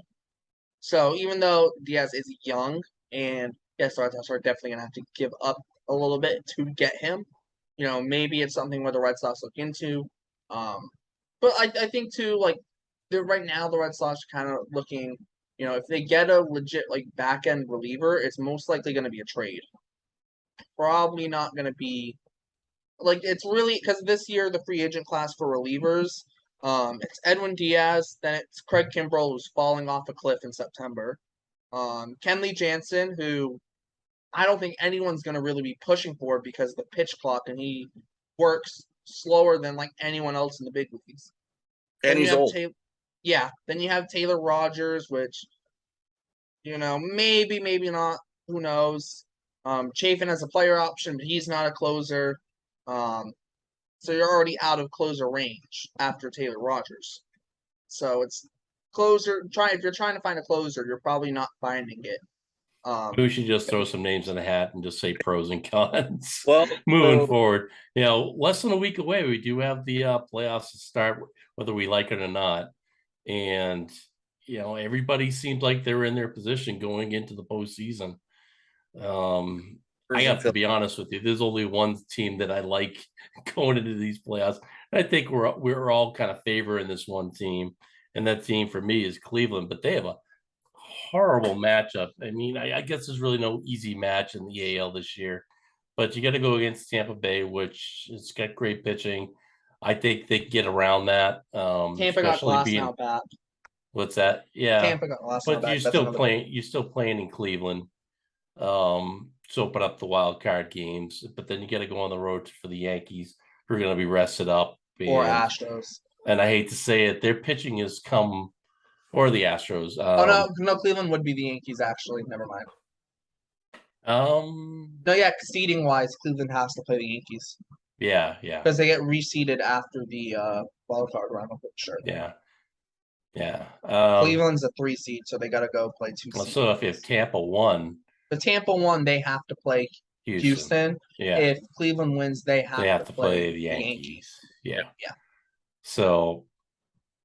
So even though Diaz is young, and yes, the Red Sox are definitely going to have to give up a little bit to get him, maybe it's something where the Red Sox look into. But I think too, like right now the Red Sox are kind of looking. If they get a legit like back end reliever, it's most likely going to be a trade. Probably not going to be like it's really because this year the free agent class for relievers, it's Edwin Diaz, then it's Craig Kimbrell who's falling off a cliff in September, Kenley Jansen who I don't think anyone's going to really be pushing for because of the pitch clock and he works slower than like anyone else in the big leagues. And he's old. Then you have Taylor Rogers, which, maybe not. Who knows? Chafin has a player option, but he's not a closer. So you're already out of closer range after Taylor Rogers. So it's closer. If you're trying to find a closer, you're probably not finding it. We should just throw some names in a hat and just say pros and cons. Well, moving forward, less than a week away, we do have the playoffs to start, whether we like it or not. And, everybody seems like they're in their position going into the postseason. I have to be honest with you. There's only one team that I like going into these playoffs. I think we're all kind of favoring this one team, and that team for me is Cleveland. But they have a horrible matchup. I mean, I guess there's really no easy match in the AL this year, but you got to go against Tampa Bay, which has got great pitching. I think they get around that. Tampa got glass now back. What's that? Yeah, Tampa got glass now but back. you're still playing. You're still playing in Cleveland. To open up the wild card games, but then you got to go on the road for the Yankees, who are going to be rested up, or Astros. And I hate to say it, their pitching has come, or the Astros. No, Cleveland would be the Yankees. Actually, never mind. No, yeah, seeding wise, Cleveland has to play the Yankees. Yeah, because they get reseeded after the wild card round. I'm pretty sure. Yeah. Cleveland's a 3 seed, so they got to go play 2 seeds. So if you have Tampa won. The Tampa won, they have to play Houston. Yeah. If Cleveland wins, they have to play the Yankees. Yeah. So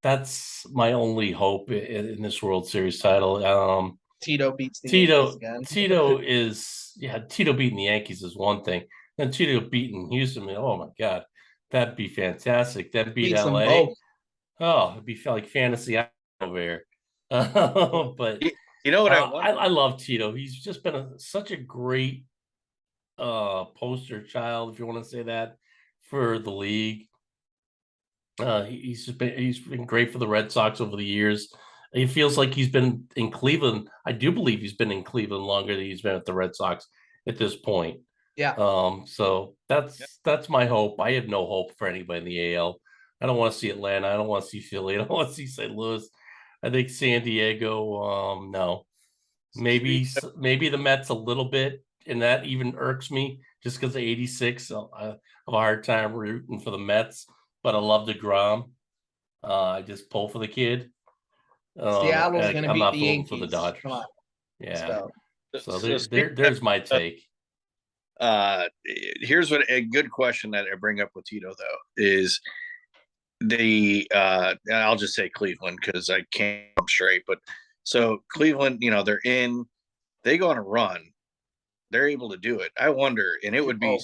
that's my only hope in this World Series title. Tito beats the Yankees again. Tito beating the Yankees is one thing. Then Tito beating Houston, oh my God, that'd be fantastic. Then beat LA. Oh, it'd be like fantasy over here. But you know what I love Tito. He's just been such a great poster child, if you want to say that, for the league. He's been great for the Red Sox over the years. It feels like he's been in Cleveland. I do believe he's been in Cleveland longer than he's been at the Red Sox at this point. Yeah. So that's my hope. I have no hope for anybody in the AL. I don't want to see Atlanta. I don't want to see Philly. I don't want to see St. Louis. I think San Diego. No, maybe the Mets a little bit, and that even irks me just because of 86. I have a hard time rooting for the Mets, but I love DeGrom. I just pull for the kid. Seattle's going to beat the Yankees. For the Dodgers. Come on. Yeah. So there's my take. Here's what a good question that I bring up with Tito though is I'll just say Cleveland because I can't straight, but so Cleveland, they go on a run, they're able to do it. I wonder, and it would be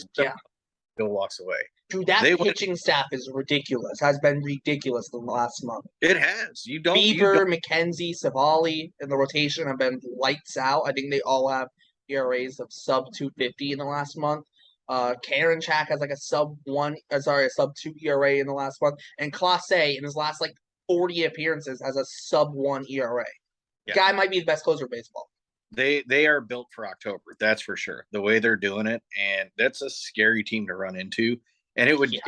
Bill walks away. Dude, that pitching staff is ridiculous. Has been ridiculous in the last month. It has. Bieber, McKenzie, Savali in the rotation have been lights out. I think they all have ERAs of sub 250 in the last month. Karinchak has like a sub 2 ERA in the last month, and Clase in his last 40 appearances has a sub 1 ERA. Yeah. Guy might be the best closer of baseball. They are built for October, that's for sure. The way they're doing it, and that's a scary team to run into. And it would be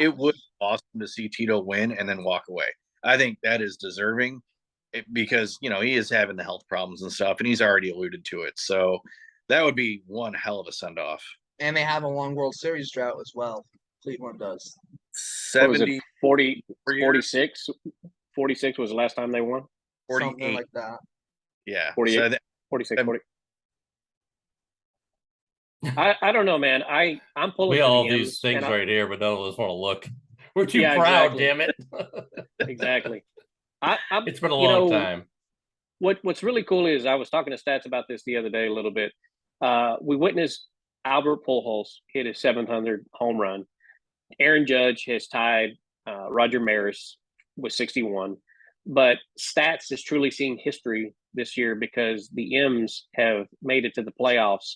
awesome to see Tito win and then walk away. I think that is deserving because he is having the health problems and stuff, and he's already alluded to it. So that would be one hell of a send off. And they have a long World Series drought as well. Cleveland does. 70, 40, 46. 46 was the last time they won. 48. Something like that. Yeah. 48. 46, 40. I don't know, man. I'm pulling. We all these things right here, but none of us want to look. We're too proud, damn it. Exactly. It's been a long time. What's really cool is I was talking to Stats about this the other day a little bit. We witnessed Albert Pujols hit his 700 home run. Aaron Judge has tied Roger Maris with 61. But Stats is truly seeing history this year because the M's have made it to the playoffs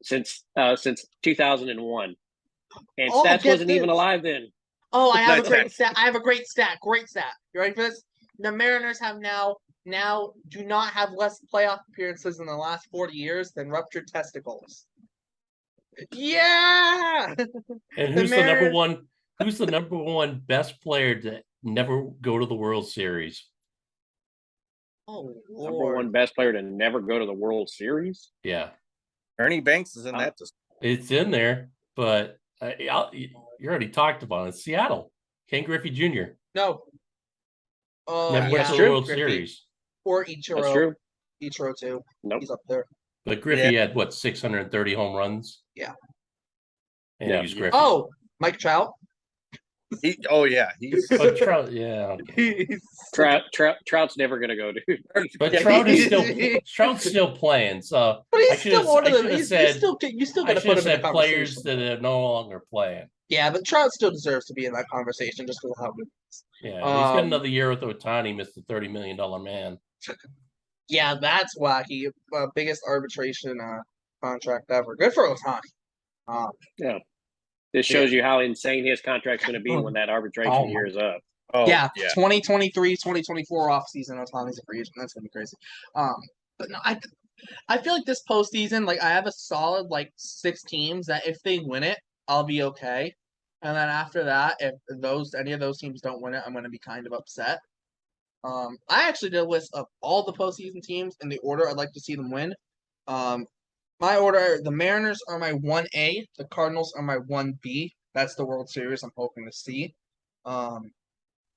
since 2001, and Stats wasn't even alive then. Oh, I have a great stat. Great stat. You ready for this? The Mariners have now do not have less playoff appearances in the last 40 years than ruptured testicles. Yeah. And who's the number one? Who's the number one best player to never go to the World Series? Oh, Lord. Number one best player to never go to the World Series? Yeah. Ernie Banks is in that. It's in there, but you already talked about it. Seattle, Ken Griffey Jr. No. Never went to the World Series. Or Ichiro. That's true. Ichiro too. Nope. He's up there. But Griffey had 630 home runs? Yeah. And he was Griffey. Oh, Mike Trout. He's But Trout, yeah. Okay. Trout's never gonna go, dude. But Yeah, Trout's still playing. So But I he's should still one of I them. should have You said still I got to should put have him in the said players conversation. that are no longer playing. Yeah, but Trout still deserves to be in that conversation just because of how good he is. Yeah, he's got another year with Otani, Mr. $30 million man. Yeah, that's wacky. Biggest arbitration contract ever. Good for Otani. Yeah. This shows you how insane his contract's going to be when that arbitration year is up. Yeah, 2023, 2024 offseason, Otani's a free agent. That's gonna be crazy. But no, I feel like this postseason, like I have a solid like 6 teams that if they win it, I'll be okay. And then after that, if any of those teams don't win it, I'm gonna be kind of upset. I actually did a list of all the postseason teams in the order I'd like to see them win. My order: the Mariners are my 1A, the Cardinals are my 1B. That's the World Series I'm hoping to see.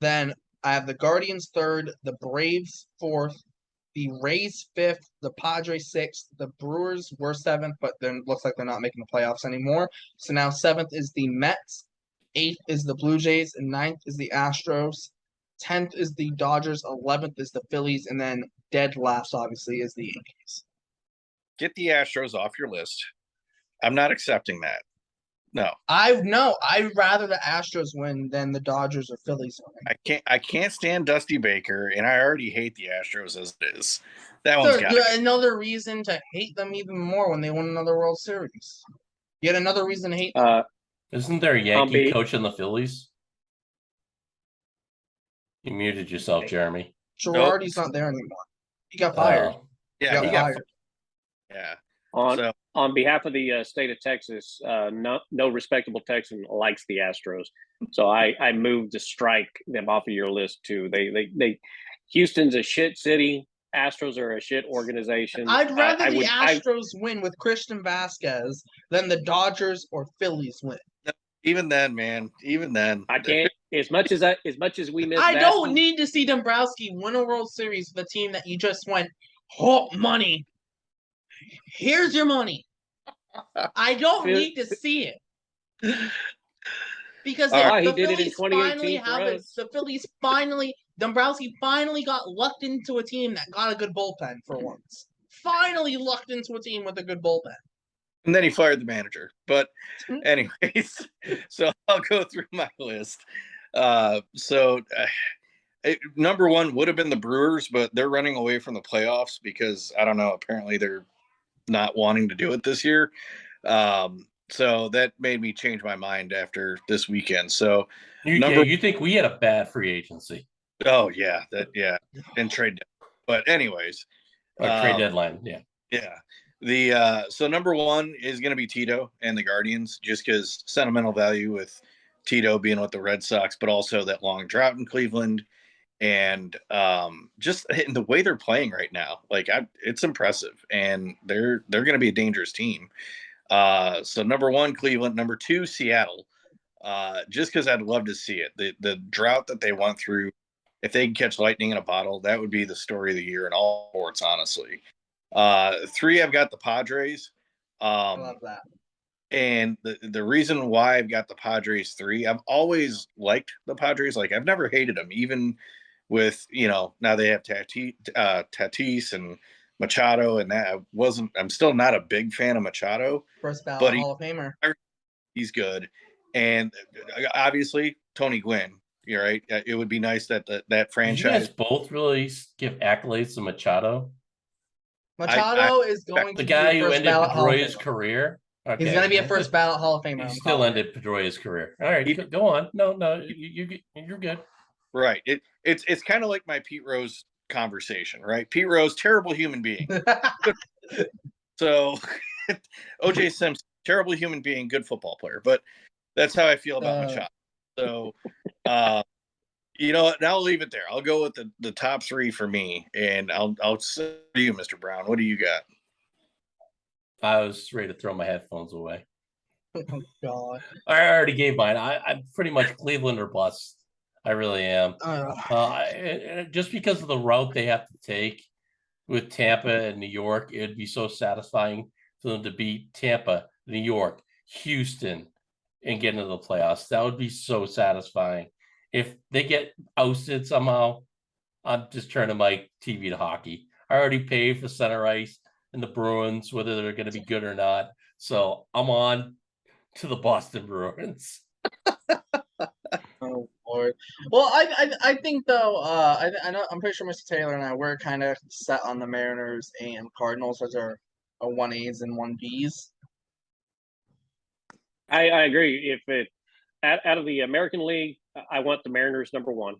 Then I have the Guardians third, the Braves fourth, the Rays fifth, the Padres sixth, the Brewers were seventh, but then looks like they're not making the playoffs anymore. So now seventh is the Mets, eighth is the Blue Jays, and ninth is the Astros. 10th is the Dodgers, 11th is the Phillies, and then dead last, obviously, is the Yankees. Get the Astros off your list. I'm not accepting that. No. I'd rather the Astros win than the Dodgers or Phillies win. I can't stand Dusty Baker, and I already hate the Astros as it is. That one's got another reason to hate them even more when they win another World Series. Yet another reason to hate them. Isn't there a Yankee coach in the Phillies? You muted yourself, Jeremy. Girardi's not there anymore. He got fired. Yeah, he got fired. Yeah. On behalf of the state of Texas, no respectable Texan likes the Astros, so I moved to strike them off of your list too. They Houston's a shit city. Astros are a shit organization. I'd rather the Astros win with Christian Vasquez than the Dodgers or Phillies win. Even then, man. Even then, I can't. As much as we miss. I don't need to see Dombrowski win a World Series with a team that you just went, money. Here's your money. I don't need to see it. Because the Phillies finally Dombrowski finally got lucked into a team that got a good bullpen for once. Finally lucked into a team with a good bullpen. And then he fired the manager. But anyways, so I'll go through my list. Number one would have been the Brewers, but they're running away from the playoffs because, I don't know, apparently they're not wanting to do it this year. So that made me change my mind after this weekend. So you think we had a bad free agency? Oh yeah, and trade. But anyways, trade deadline, yeah. So number one is going to be Tito and the Guardians, just because sentimental value with Tito being with the Red Sox, but also that long drought in Cleveland, and just in the way they're playing right now, like it's impressive, and they're going to be a dangerous team. So number one, Cleveland. Number two, Seattle. Just because I'd love to see it. The drought that they went through, if they could catch lightning in a bottle, that would be the story of the year in all sports, honestly. Three, I've got the Padres. I love that. And the reason why I've got the Padres 3, I've always liked the Padres. Like, I've never hated them, even with, now they have Tatis and Machado, and that I'm still not a big fan of Machado. First ballot Hall of Famer. He's good. And obviously, Tony Gwynn, you're right. It would be nice that that franchise. Did you guys both really give accolades to Machado? Machado is going to the guy who ended Pedroia's career. Okay. He's going to be a first ballot Hall of Famer. He still ended Pedroia's career. All right, go on. No, you're good. Right. It's kind of like my Pete Rose conversation, right? Pete Rose, terrible human being. So OJ Simpson, terrible human being, good football player. But that's how I feel about Machado. So, and I'll leave it there. I'll go with the top 3 for me, and I'll say to you, Mr. Brown. What do you got? I was ready to throw my headphones away. Oh God! I already gave mine. I'm pretty much Cleveland or bust. I really am. Just because of the route they have to take with Tampa and New York, it'd be so satisfying for them to beat Tampa, New York, Houston, and get into the playoffs. That would be so satisfying. If they get ousted somehow, I'm just turning my TV to hockey. I already paid for center ice and the Bruins, whether they're going to be good or not. So I'm on to the Boston Bruins. Oh Lord. Well, I think though, I know I'm pretty sure Mr. Taylor and I we're kind of set on the Mariners and Cardinals as our 1As and 1Bs. I agree. If it out of the American League, I want the Mariners number one.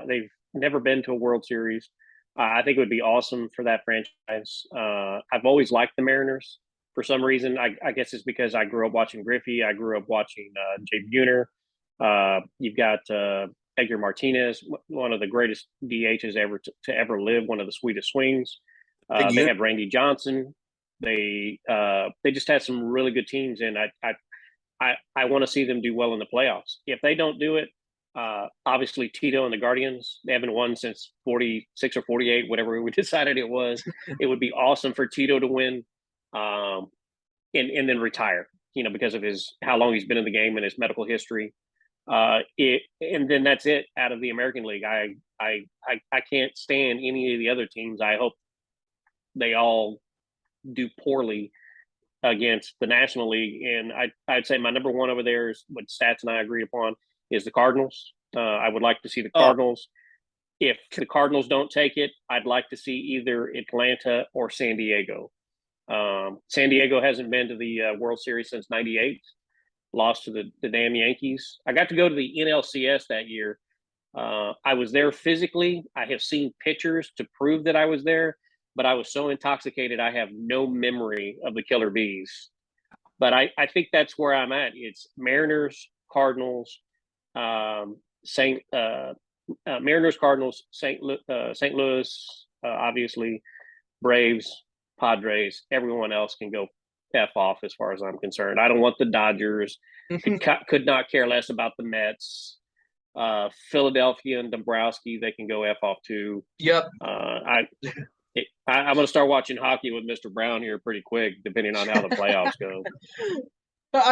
They've never been to a World Series. I think it would be awesome for that franchise. I've always liked the Mariners for some reason. I guess it's because I grew up watching Griffey. I grew up watching Jay Buhner. You've got Edgar Martinez, one of the greatest DHs ever to ever live, one of the sweetest swings. They have Randy Johnson. They just had some really good teams, and I want to see them do well in the playoffs. If they don't do it, obviously Tito and the Guardians, they haven't won since 46 or 48, whatever we decided it was. It would be awesome for Tito to win, and then retire, because of how long he's been in the game and his medical history. And then that's it out of the American League. I can't stand any of the other teams. I hope they all do poorly against the National League. And I'd say my number one over there is what Stats and I agreed upon is the Cardinals. I would like to see the Cardinals. If the Cardinals don't take it, I'd like to see either Atlanta or San Diego. San Diego hasn't been to the World Series since '98. Lost to the damn Yankees. I got to go to the NLCS that year. I was there physically. I have seen pictures to prove that I was there, but I was so intoxicated I have no memory of the Killer Bees. But I think that's where I'm at. It's Mariners, Cardinals, Mariners, Cardinals, St. Louis, obviously, Braves, Padres. Everyone else can go F off as far as I'm concerned. I don't want the Dodgers. Could not care less about the Mets. Philadelphia and Dombrowski, they can go F off too. Yep. I'm going to start watching hockey with Mr. Brown here pretty quick, depending on how the playoffs go. But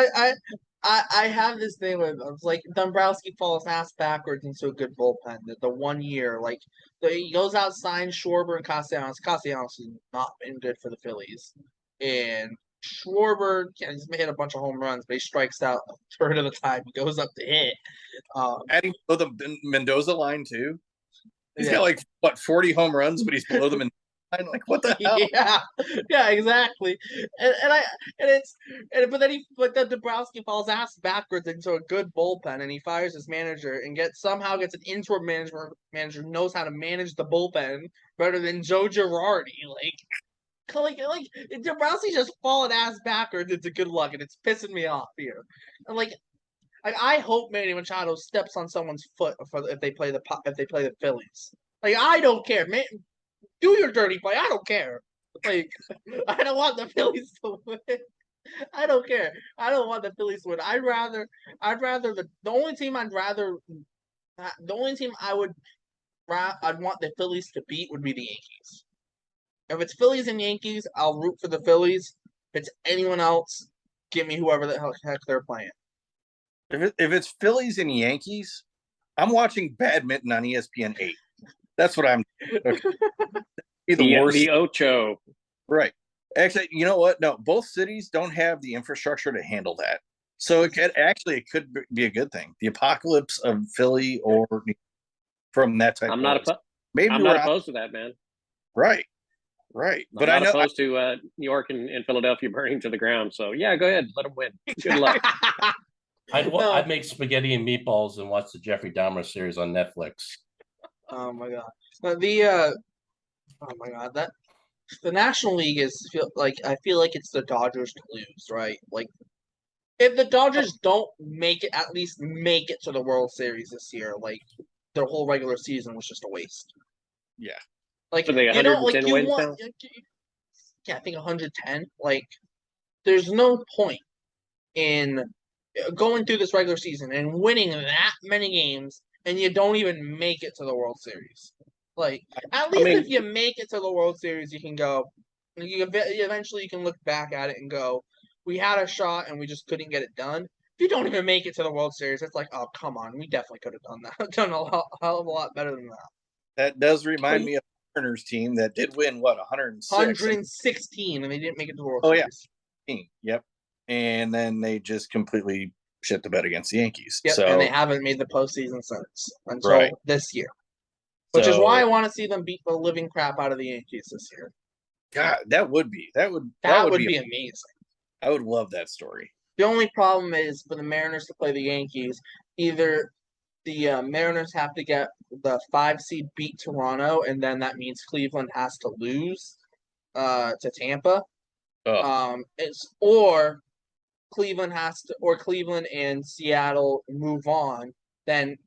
I have this thing with like Dombrowski falls ass backwards into a good bullpen. The 1 year, like he goes out, signs Schwarber and Castellanos. Castellanos has not been good for the Phillies, and Schwarber he's hit a bunch of home runs, but he strikes out a third of the time. He goes up to hit. Adding below the Mendoza line too. He's got like 40 home runs, but he's below the Mendoza line. Like what the hell? Yeah, exactly. But then Dombrowski falls ass backwards into a good bullpen, and he fires his manager and somehow gets an interim manager who knows how to manage the bullpen better than Joe Girardi. Like Dombrowski's just falling ass backwards into good luck, and it's pissing me off here. And I hope Manny Machado steps on someone's foot if they play the Phillies. Like I don't care, man. Do your dirty play. I don't care. Like I don't want the Phillies to win. I don't care. I don't want the Phillies to win. I'd rather the only team I'd want the Phillies to beat would be the Yankees. If it's Phillies and Yankees, I'll root for the Phillies. If it's anyone else, give me whoever the heck they're playing. If it's Phillies and Yankees, I'm watching badminton on ESPN 8. That's what I'm. Okay. The Ocho. Right. Actually, you know what? No, both cities don't have the infrastructure to handle that. So it could be a good thing. The apocalypse of Philly or from that type. I'm not opposed to that, man. Right. But I'm not opposed to New York and Philadelphia burning to the ground. So yeah, go ahead, let them win. Good luck. I'd make spaghetti and meatballs and watch the Jeffrey Dahmer series on Netflix. Oh my god! That the National League I feel like it's the Dodgers to lose, right? Like if the Dodgers don't at least make it to the World Series this year, like their whole regular season was just a waste. Yeah. Like so they 110 wins now? Yeah, I think 110. Like there's no point in going through this regular season and winning that many games and you don't even make it to the World Series. Like at least if you make it to the World Series, you can go. Eventually, you can look back at it and go, "We had a shot and we just couldn't get it done." you don't even make it to the World Series, it's like, oh, come on, we definitely could have done that. Done a hell of a lot better than that. That does remind me of Turner's team that did win, what, 106? 116, and they didn't make it to the World Oh, yeah. Series. Yep. And then they just completely shit the bed against the Yankees. Yep, So, and they haven't made the postseason since until this year. Which is why I want to see them beat the living crap out of the Yankees this year. God, that would be amazing. I would love that story. The only problem is for the Mariners to play the Yankees, either the Mariners have to get the 5 seed beat Toronto, and then that means Cleveland has to lose to Tampa. Or Cleveland and Seattle move on, then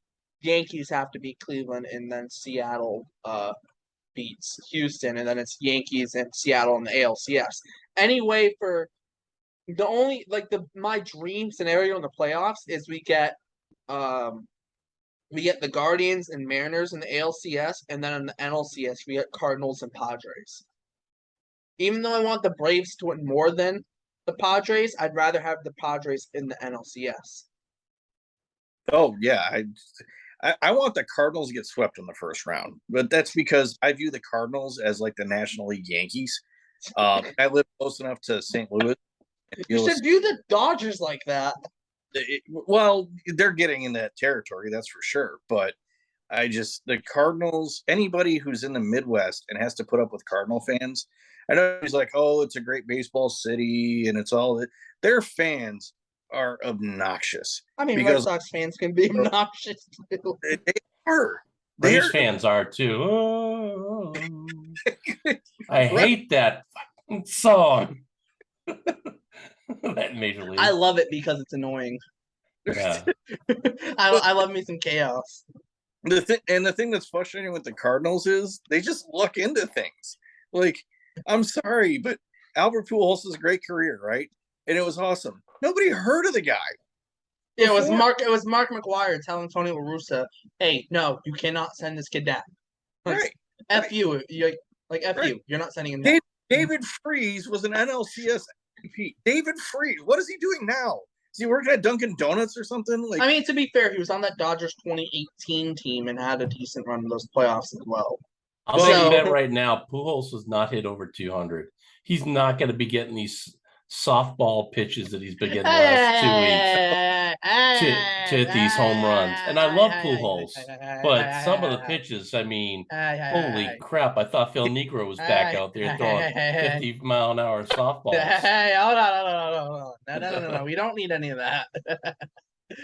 Yankees have to beat Cleveland, and then Seattle beats Houston, and then it's Yankees and Seattle in the ALCS. Anyway, for the only my dream scenario in the playoffs is we get the Guardians and Mariners in the ALCS, and then in the NLCS we get Cardinals and Padres. Even though I want the Braves to win more than the Padres, I'd rather have the Padres in the NLCS. Oh yeah, I want the Cardinals to get swept in the first round, but that's because I view the Cardinals as like the National League Yankees. I live close enough to St. Louis. You should view the Dodgers like that. Well, they're getting in that territory, that's for sure. But the Cardinals, anybody who's in the Midwest and has to put up with Cardinal fans, I know he's like, oh, it's a great baseball city and it's all that. Their fans are obnoxious. I mean, Red Sox fans can be obnoxious too. They are. British fans are too. Oh, I hate that fucking song. That Major League. I love it because it's annoying. Yeah. I love me some chaos. The thing that's frustrating with the Cardinals is they just look into things. Like, I'm sorry, but Albert Pujols has a great career, right? And it was awesome. Nobody heard of the guy. Yeah, it was Mark McGuire telling Tony La Russa, "Hey, no, you cannot send this kid down. Right. F you. You You're not sending him down." David Freese was an NLCS MVP. David Freese, what is he doing now? Is he working at Dunkin' Donuts or something? I mean, to be fair, he was on that Dodgers 2018 team and had a decent run in those playoffs as well. I'll make a bet right now. Pujols has not hit over 200. He's not going to be getting these softball pitches that he's been getting the last 2 weeks to hit these home runs. And I love Pujols, but some of the pitches, I mean, holy crap. I thought Phil Negro was back out there throwing 50-mile-an-hour softballs. Hey, hold on. No. We don't need any of that.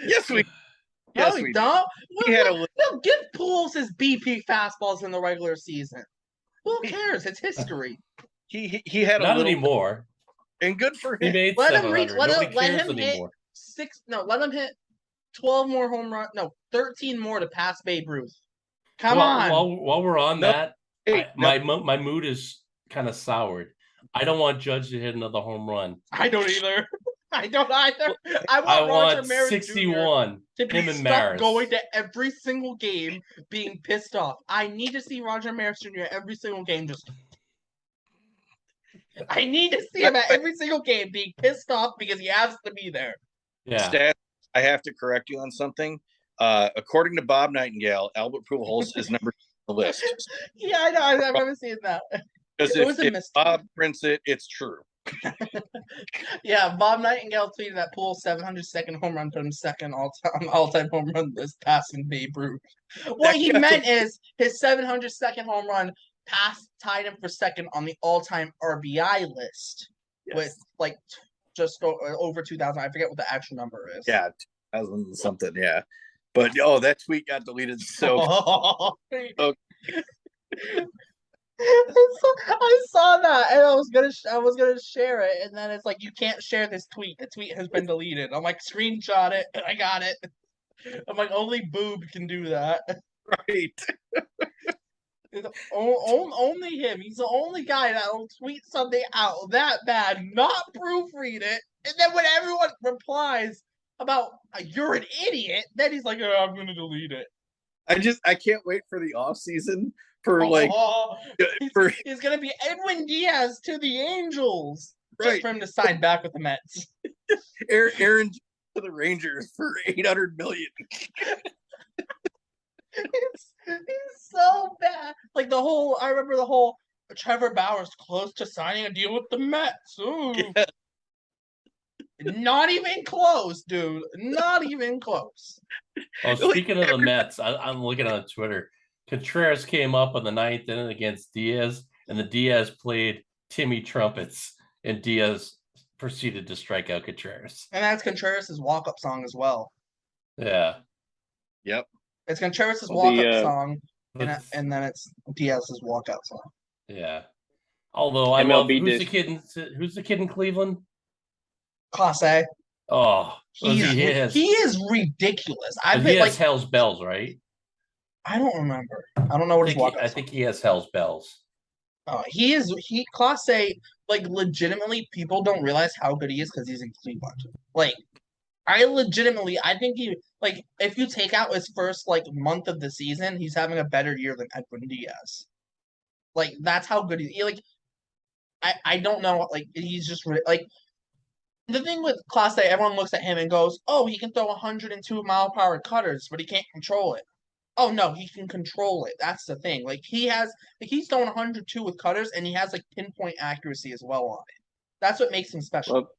Yes, we don't. Give Pujols his BP fastballs in the regular season. Who cares? It's history. He had not anymore. And good for him. He made let 700. him hit 12 more home runs. No, 13 more to pass Babe Ruth. Come on. While we're on that, my mood is kind of soured. I don't want Judge to hit another home run. I don't either. I don't either. I want Roger Maris 61. Jr. to be him and stuck Maris going to every single game, being pissed off. I need to see Roger Maris Jr. every single game. I need to see him at every single game being pissed off because he has to be there. Yeah. Stat, I have to correct you on something. According to Bob Nightingale, Albert Pujols is number 2 on the list. Yeah, I know. I've never seen that. Because if Bob prints it, it's true. Yeah, Bob Nightingale tweeted that Pujols' 702nd home run put him second all-time home run list, passing Babe Ruth. What he meant is his 702nd home run tied him for second on the all-time RBI list with just over 2,000. I forget what the actual number is. Yeah, 2,000 something. Yeah, but that tweet got deleted. So I saw that and I was gonna share it, and then it's like, you can't share this tweet. The tweet has been deleted. I'm like, screenshot it, and I got it. I'm like, only Boob can do that. Right. Only him. He's the only guy that'll tweet something out that bad, not proofread it, and then when everyone replies about "you're an idiot," then he's like, "Oh, I'm gonna delete it." I can't wait for the off season he's gonna be Edwin Diaz to the Angels, right? Just for him to sign back with the Mets. Aaron to the Rangers for $800 million. It's so bad. Like I remember the whole Trevor Bauer's close to signing a deal with the Mets. Ooh. Yeah. Not even close, dude. Not even close. Oh, speaking of the Mets, I'm looking on Twitter. Contreras came up on the 9th inning against Diaz, and the Diaz played Timmy Trumpets, and Diaz proceeded to strike out Contreras. And that's Contreras' walk-up song as well. Yeah. Yep. It's Contreras' walk-up song, But, and then it's Diaz's walkout song. yeah. Although I love who's the kid in Cleveland? Class A. Oh, He is ridiculous. He has Hell's Bells, right? I don't remember. I don't know what his walkout. I think he has Hell's Bells. He Class A. Like legitimately, people don't realize how good he is because he's in Cleveland. Like, I think he like if you take out his first like month of the season, he's having a better year than Edwin Diaz. Like that's how good he like. I don't know. Like he's just like. The thing with Class A, everyone looks at him and goes, "Oh, he can throw 102-mile-per-hour cutters, but he can't control it." Oh no, he can control it. That's the thing. Like he's throwing 102 with cutters, and he has like pinpoint accuracy as well on it. That's what makes him special. Well,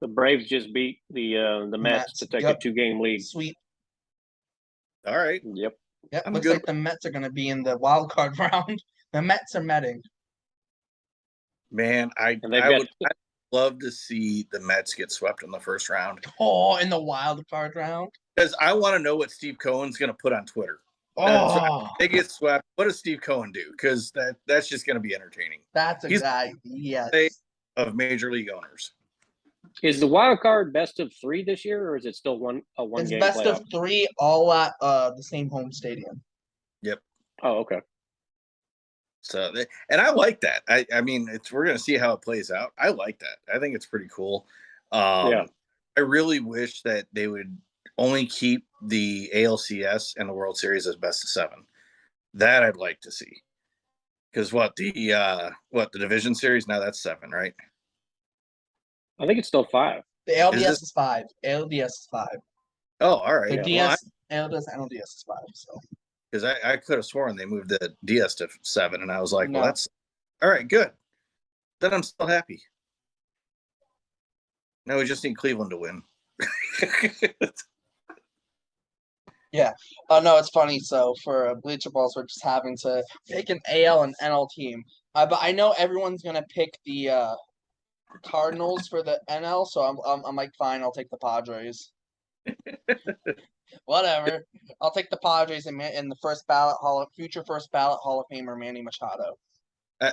the Braves just beat the Mets to take a 2-game lead. Sweet. All right. Yep. Looks like the Mets are going to be in the wild card round. The Mets are metting. Man, I'd love to see the Mets get swept in the first round. Oh, in the wild card round? Because I want to know what Steve Cohen's going to put on Twitter. Oh, they get swept. What does Steve Cohen do? Because that's just going to be entertaining. That's a guy. Yes. Of major league owners. Is the wild card best of 3 this year, or is it still one game? It's best of 3, all at the same home stadium. Yep. Oh, okay. So, and I like that. I mean, we're going to see how it plays out. I like that. I think it's pretty cool. Yeah. I really wish that they would only keep the ALCS and the World Series as best of 7. That I'd like to see. Because the division series now, that's 7, right? I think it's still 5. The LDS is 5. LDS is 5. Oh, all right. The DS, LDS, and LDS is 5. So. Because I could have sworn they moved the DS to 7, and I was like, well, that's all right, good. Then I'm still happy. Now we just need Cleveland to win. Yeah. No, it's funny. So for Bleacher Balls, we're just having to pick an AL and NL team. But I know everyone's gonna pick the Cardinals for the NL, so I'm like, fine, I'll take the Padres. Whatever. I'll take the Padres in the future first ballot Hall of Famer Manny Machado.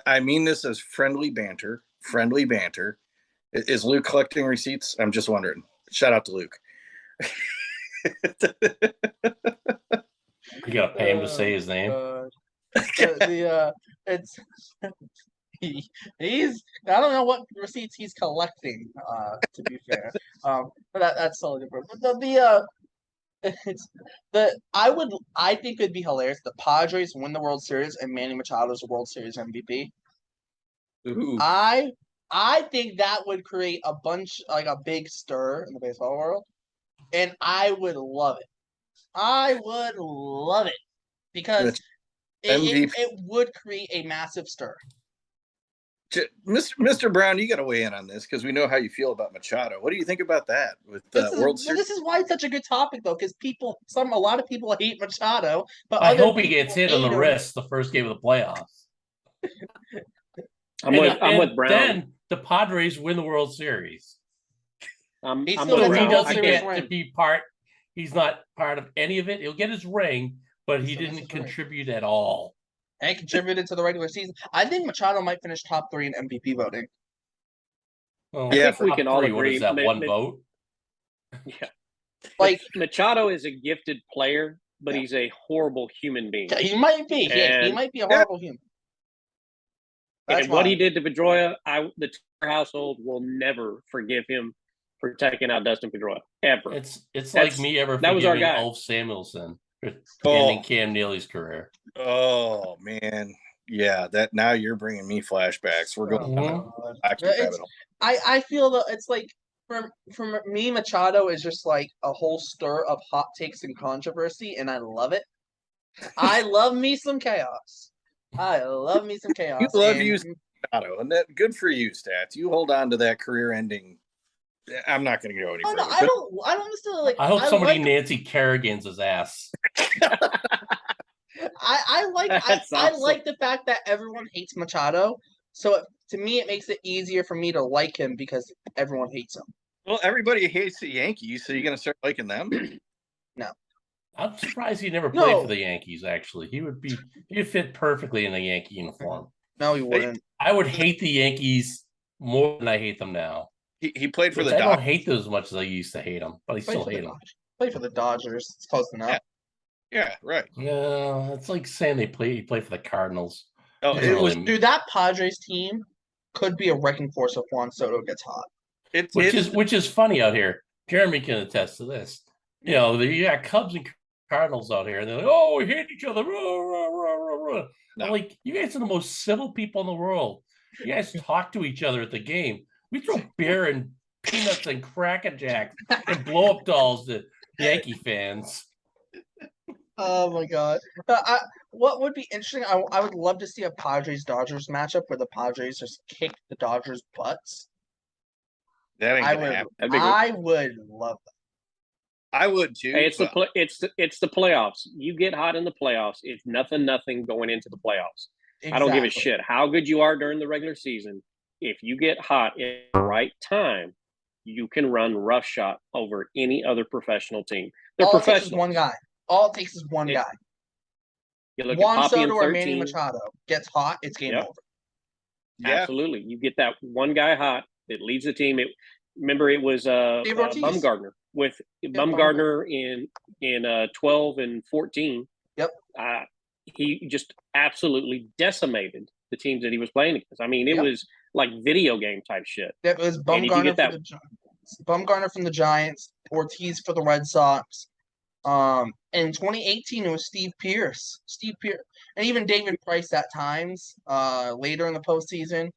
I mean this as friendly banter. Friendly banter. Is Luke collecting receipts? I'm just wondering. Shout out to Luke. You gotta pay him to say his name. He's I don't know what receipts he's collecting. To be fair, but that's totally different. But I think it'd be hilarious. The Padres win the World Series and Manny Machado's World Series MVP. Ooh. I think that would create a big stir in the baseball world, and I would love it. I would love it because it would create a massive stir. Mr. Brown, you got to weigh in on this because we know how you feel about Machado. What do you think about that with the World Series? This is why it's such a good topic, though, because a lot of people hate Machado, but I hope he gets hit on the wrist the first game of the playoffs. I'm with Brown. Then the Padres win the World Series. He doesn't get to be part. He's not part of any of it. He'll get his ring, but he didn't contribute at all. And contributed to the regular season. I think Machado might finish top 3 in MVP voting. Well, I think we can all agree. What is that, one vote? Yeah. Like Machado is a gifted player, but he's a horrible human being. He might be. He might be a horrible human. And what he did to Pedroia, the household will never forgive him for taking out Dustin Pedroia ever. It's like me ever forgiving Ulf Samuelson for ending Cam Neely's career. Oh man, yeah. That now you're bringing me flashbacks. We're going. I feel that it's like For me, Machado is just like a whole stir of hot takes and controversy, and I love it. I love me some chaos. I love me some chaos. You love and you, Machado, and that good for you, Stats. You hold on to that career-ending. I'm not going to go any Oh further. no, I don't necessarily like. I hope somebody like, Nancy Kerrigan's his ass. I like That's I awesome. like the fact that everyone hates Machado. So to me, it makes it easier for me to like him because everyone hates him. Well, everybody hates the Yankees, so you're going to start liking them? No. I'm surprised he never played No. for the Yankees. Actually, he'd fit perfectly in a Yankee uniform. No, he wouldn't. I would hate the Yankees more than I hate them now. He played for Which the I don't Dodgers. hate them as much as I used to hate them, but I still hate them. Play for the Dodgers. It's close enough. Yeah, right. Yeah, it's like saying he played for the Cardinals. Oh, it was Dude, that Padres team could be a wrecking force if Juan Soto gets hot. Which is funny out here. Jeremy can attest to this. You know, you got Cubs and Cardinals out here, and they're like, "Oh, we hate each other." No. I'm like, you guys are the most civil people in the world. You guys talk to each other at the game. We throw beer and peanuts and Cracker Jacks and blow up dolls to Yankee fans. Oh my god! What would be interesting? I would love to see a Padres Dodgers matchup where the Padres just kick the Dodgers' butts. that ain't gonna happen. I would love that. I would too. Hey, it's the playoffs. You get hot in the playoffs. It's nothing going into the playoffs. Exactly. I don't give a shit how good you are during the regular season. If you get hot at the right time, you can run roughshod over any other professional team. They're All it takes is professional. one guy. All it takes is one guy. You look Juan at Poppy Soto in or Manny 13. Machado gets hot, it's game over. Yeah. Absolutely. You get that one guy hot that leads the team. Remember, it was Bumgarner with Bumgarner in 12 and 14. Yep. He just absolutely decimated the teams that he was playing against. I mean, it was like video game type shit. That was Bumgarner from the Giants, Ortiz for the Red Sox. In 2018, it was Steve Pearce, and even David Price at times. Later in the postseason,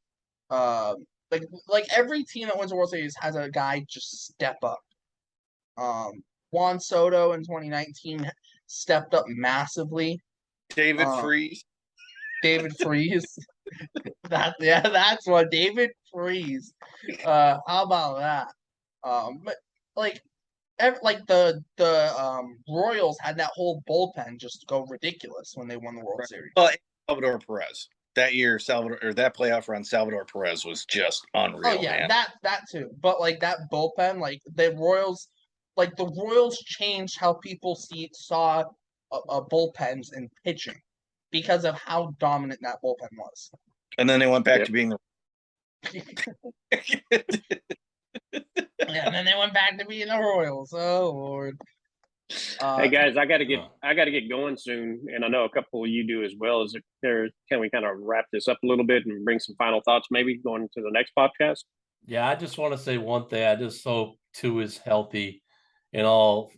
like every team that wins the World Series has a guy just step up. Juan Soto in 2019 stepped up massively. David Freese. That's what David Freese. How about that? But like the Royals had that whole bullpen just go ridiculous when they won the World Series. Well, Salvador Perez that year, that playoff run, Salvador Perez was just unreal. Oh yeah, man. that too. But like that bullpen, like the Royals changed how people saw bullpens and pitching because of how dominant that bullpen was. And then they went back to being the. Yeah, and then they went back to being the Royals. Oh Lord. Hey guys, I gotta get going soon, and I know a couple of you do as well. Can we kind of wrap this up a little bit and bring some final thoughts, maybe going to the next podcast? Yeah, I just want to say one thing. I just hope Tua is healthy. In all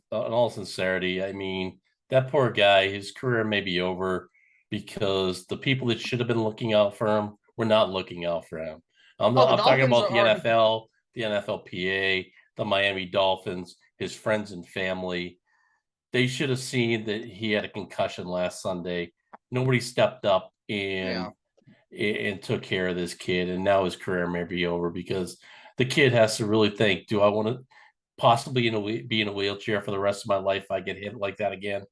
sincerity, I mean, that poor guy, his career may be over because the people that should have been looking out for him were not looking out for him. I'm talking about the NFL, the NFLPA, the Miami Dolphins, his friends and family. They should have seen that he had a concussion last Sunday. Nobody stepped up and took care of this kid, and now his career may be over because the kid has to really think, do I want to possibly be in a wheelchair for the rest of my life if I get hit like that again,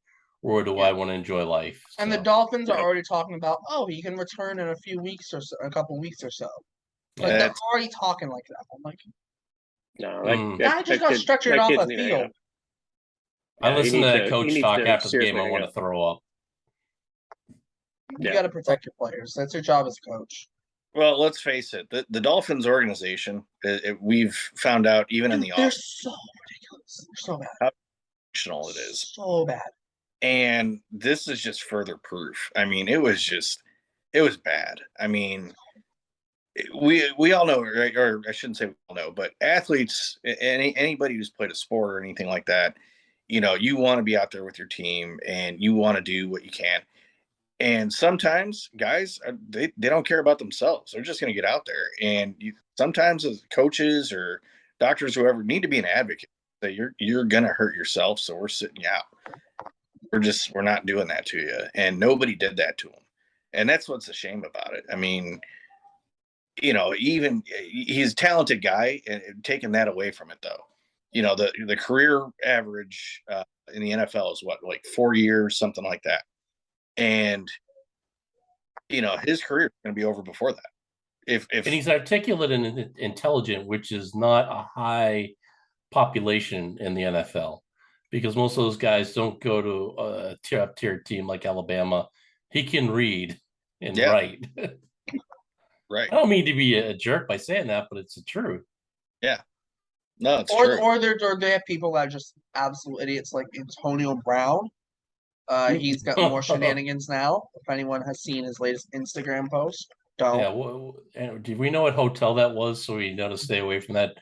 or do I want to enjoy life? And the Dolphins are already talking about, he can return in a few weeks or so, a couple weeks or so. Like they're already talking like that. I'm like, no, that just got structured off a field. I listened to that coach talk after the game. I want to throw up. You got to protect your players. That's your job as a coach. Well, let's face it. The Dolphins organization, we've found out even in the they're off. So ridiculous. They're so bad. How functional it is. So bad. And this is just further proof. I mean, it was bad. I mean, we all know, right? Or I shouldn't say we all know, but athletes, anybody who's played a sport or anything like that, you want to be out there with your team and you want to do what you can. And sometimes guys, they don't care about themselves. They're just going to get out there. And sometimes as coaches or doctors, whoever, need to be an advocate. That you're gonna hurt yourself, so we're sitting you out. We're not doing that to you, and nobody did that to him, and that's what's a shame about it. I mean, even he's a talented guy, and taking that away from it though. The career average in the NFL is what, like 4 years, something like that, and his career is going to be over before that. If and he's articulate and intelligent, which is not a high population in the NFL, because most of those guys don't go to a tier team like Alabama. He can read and write. Right. I don't mean to be a jerk by saying that, but it's the truth. Yeah. No, it's Or true. or they have people that are just absolute idiots like Antonio Brown. He's got more shenanigans now. If anyone has seen his latest Instagram post, don't. Yeah. Well, do we know what hotel that was, so we know to stay away from that?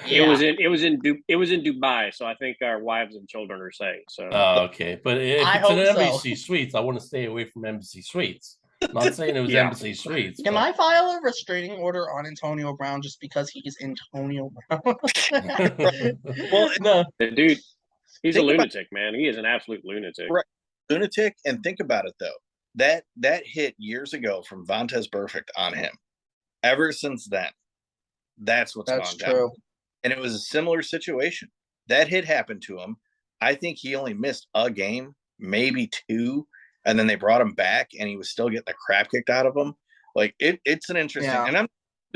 It was in Dubai, so I think our wives and children are safe. So okay, but if I it's an hope so. Embassy Suites, I want to stay away from Embassy Suites. I'm not saying it was Embassy Suites. Can I file a restraining order on Antonio Brown just because he's Antonio Brown? Well, no, the dude, he's a lunatic, man. He is an absolute lunatic. Right. Lunatic. And think about it though. That hit years ago from Vontez Burfict on him. Ever since then, that's what's that's gone true. down. And it was a similar situation. That hit happened to him. I think he only missed a game, maybe two, and then they brought him back, and he was still getting the crap kicked out of him. Like it's an interesting, and I'm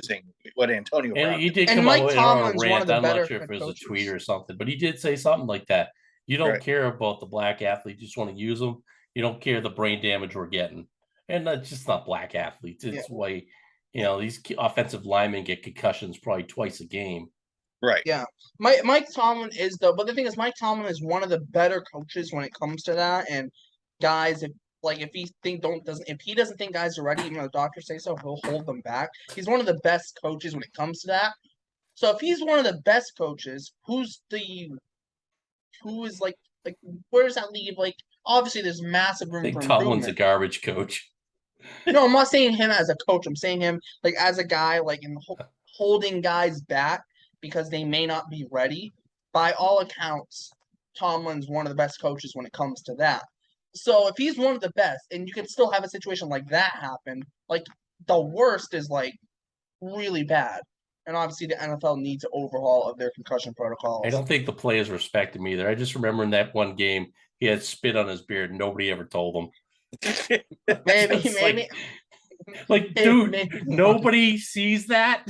using what Antonio Brown. And he did come out on a rant. I'm not sure if it was a tweet or something, but he did say something like that. You don't care about the black athlete; you just want to use them. You don't care the brain damage we're getting, and that's just not black athletes. It's why these offensive linemen get concussions probably twice a game. Right. Yeah. Mike Tomlin is though, but the thing is, Mike Tomlin is one of the better coaches when it comes to that. And guys, if he doesn't think guys are ready, even though the doctors say so, he'll hold them back. He's one of the best coaches when it comes to that. So if he's one of the best coaches, who is like where does that leave? Like obviously there's massive room for improvement. Tomlin's a garbage coach. No, I'm not saying him as a coach. I'm saying him like as a guy, like in holding guys back because they may not be ready. By all accounts, Tomlin's one of the best coaches when it comes to that. So if he's one of the best, and you can still have a situation like that happen, like the worst is like really bad. And obviously the NFL needs an overhaul of their concussion protocols. I don't think the players respect him either. I just remember in that one game, he had spit on his beard. Nobody ever told him. maybe. Like, dude, nobody sees that.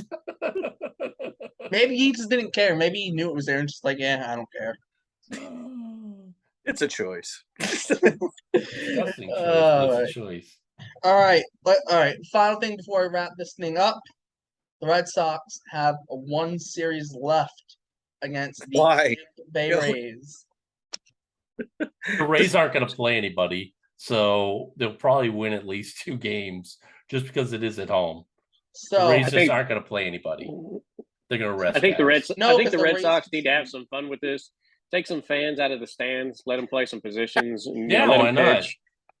Maybe he just didn't care. Maybe he knew it was there and just like, yeah, I don't care. It's a choice. It's a choice. All right. Final thing before I wrap this thing up. The Red Sox have one series left against the Tampa Bay Rays. The Rays aren't going to play anybody, so they'll probably win at least 2 games just because it is at home. So the Rays just aren't going to play anybody. They're going to rest. I think the Red Sox need to have some fun with this. Take some fans out of the stands, let them play some positions. And, why not?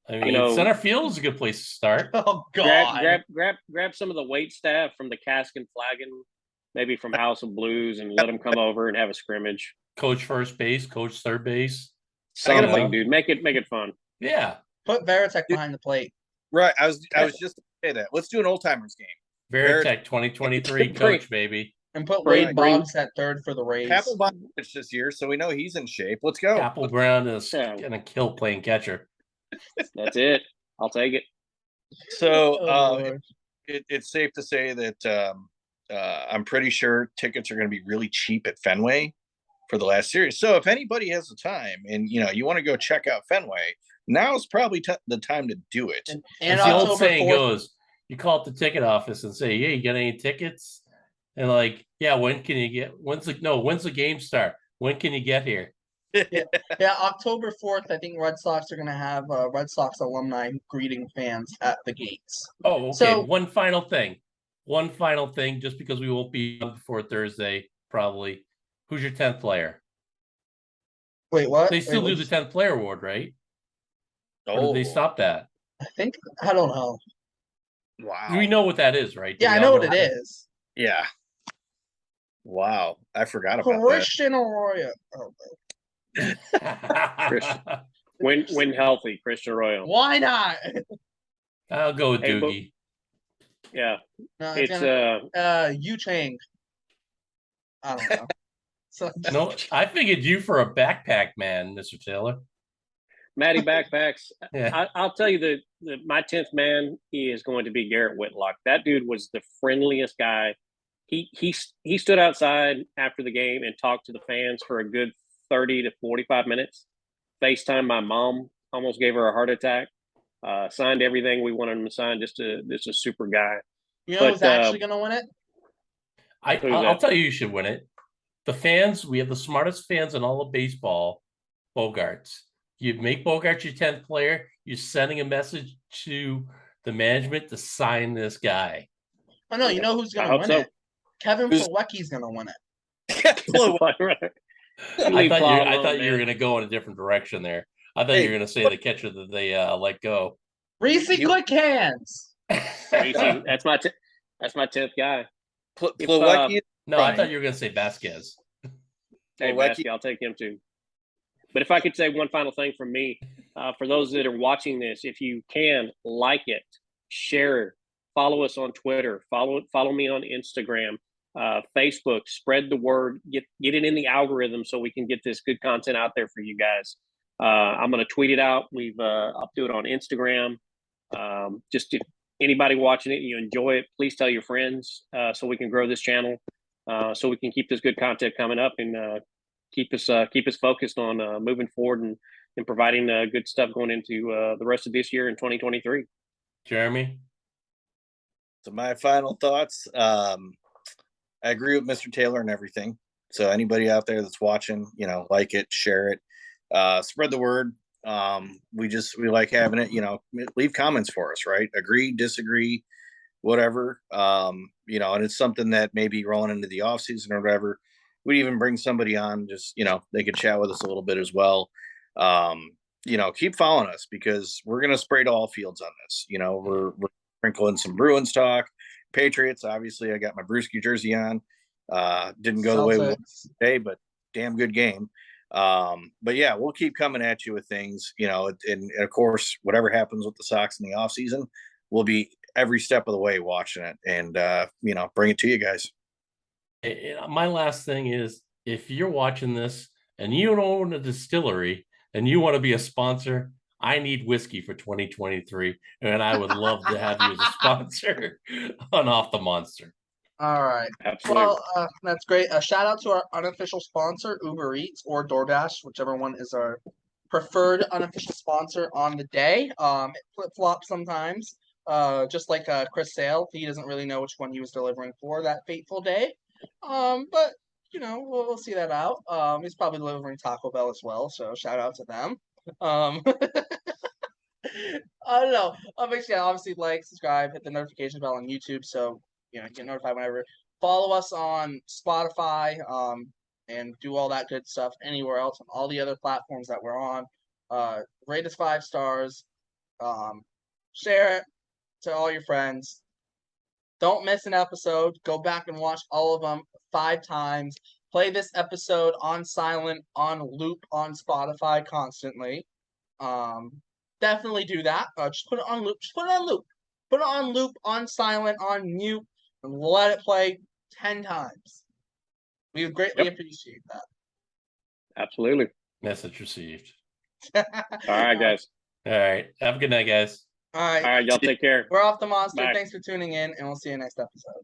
I mean, center field is a good place to start. Oh God! Grab some of the wait staff from the Cask and Flagon, maybe from House of Blues, and let them come over and have a scrimmage. Coach first base, coach third base. Something, dude. Make it fun. Yeah. Put Veritek behind the plate. Right. I was just say that. Let's do an old timers game. Veritek 2023 coach, baby. And put Wade Boggs at third for the Rays. Apple Brown pitched this year, so we know he's in shape. Let's go. Apple Brown is gonna kill playing catcher. That's it. I'll take it. So it's safe to say that I'm pretty sure tickets are going to be really cheap at Fenway for the last series. So if anybody has the time and you want to go check out Fenway, now's probably the time to do it. And the old saying goes, you call up the ticket office and say, "Hey, you got any tickets?" And like, yeah, when can you get? When's the game start? When can you get here? Yeah, October 4th, I think Red Sox are going to have Red Sox alumni greeting fans at the gates. Oh, okay. So, one final thing, just because we won't be on before Thursday, probably. Who's your 10th player? Wait, what? They still do the 10th player award, right? Or did they stop that? I don't know. Wow. We know what that is, right? Yeah, I know what it is. Yeah. Wow, I forgot about that. Christian Arroyo. Oh, Christian. When healthy, Christian Arroyo. why not? I'll go with Hey, but- Doogie. Yeah, No, it's Yu Chang. I don't know. So, No, I figured you for a backpack man, Mr. Taylor. Matty Backpacks. Yeah. I'll tell you my 10th man is going to be Garrett Whitlock. That dude was the friendliest guy. He stood outside after the game and talked to the fans for a good 30 to 45 minutes. FaceTime my mom, almost gave her a heart attack. Signed everything we wanted him to sign. Just a super guy. you know who's actually going to win it? I'll tell you should win it. The fans, we have the smartest fans in all of baseball, Bogarts. You make Bogarts your 10th player, you're sending a message to the management to sign this guy. Oh, no, you know who's going to win it? Kevin Who's- Plawecki's going to win it. I thought you were going to go in a different direction there. I thought you were going to say the catcher that they let go. Reese Quick Hands. That's my 10th guy. Plawecki. No, I thought you were going to say Vasquez. Hey, Vasquez, I'll take him too. But if I could say one final thing from me, for those that are watching this, if you can, like it, share it, follow us on Twitter, follow me on Instagram, Facebook, spread the word, get it in the algorithm so we can get this good content out there for you guys. I'm going to tweet it out. I'll do it on Instagram. Just if anybody watching it, you enjoy it, please tell your friends so we can grow this channel, so we can keep this good content coming up and keep us focused on moving forward and providing good stuff going into the rest of this year in 2023. Jeremy? So my final thoughts. I agree with Mr. Taylor and everything. So anybody out there that's watching, like it, share it, spread the word. We like having it, leave comments for us, right? Agree, disagree, whatever. And it's something that maybe rolling into the off season or whatever, we'd even bring somebody on, just, they could chat with us a little bit as well. Keep following us because we're going to spray to all fields on this. We're sprinkling some Bruins talk, Patriots. Obviously I got my Brewski jersey on, didn't go the way we wanted today, but damn good game. But yeah, we'll keep coming at you with things, and of course, whatever happens with the Sox in the off season, we'll be every step of the way watching it and, bring it to you guys. My last thing is, if you're watching this and you don't own a distillery and you want to be a sponsor, I need whiskey for 2023, and I would love to have you as a sponsor on Off the Monster. All right. Absolutely. Well, that's great. A shout out to our unofficial sponsor, Uber Eats or DoorDash, whichever one is our preferred unofficial sponsor on the day. It flip-flops sometimes. Just like Chris Sale, he doesn't really know which one he was delivering for that fateful day. But we'll see that out. He's probably delivering Taco Bell as well, so shout out to them. I don't know. Make sure obviously like, subscribe, hit the notification bell on YouTube so get notified whenever. Follow us on Spotify, and do all that good stuff anywhere else on all the other platforms that we're on. Rate us 5 stars. Share it to all your friends. Don't miss an episode. Go back and watch all of them 5 times. Play this episode on silent, on loop, on Spotify constantly. Definitely do that. Just put it on loop. Just put it on loop. Put it on loop, on silent, on mute, and let it play 10 times. We would greatly appreciate that. Absolutely. Message received. All right, guys. All right. Have a good night, guys. All right. All right, y'all take care. We're Off the Monster. Bye. Thanks for tuning in, and we'll see you next episode.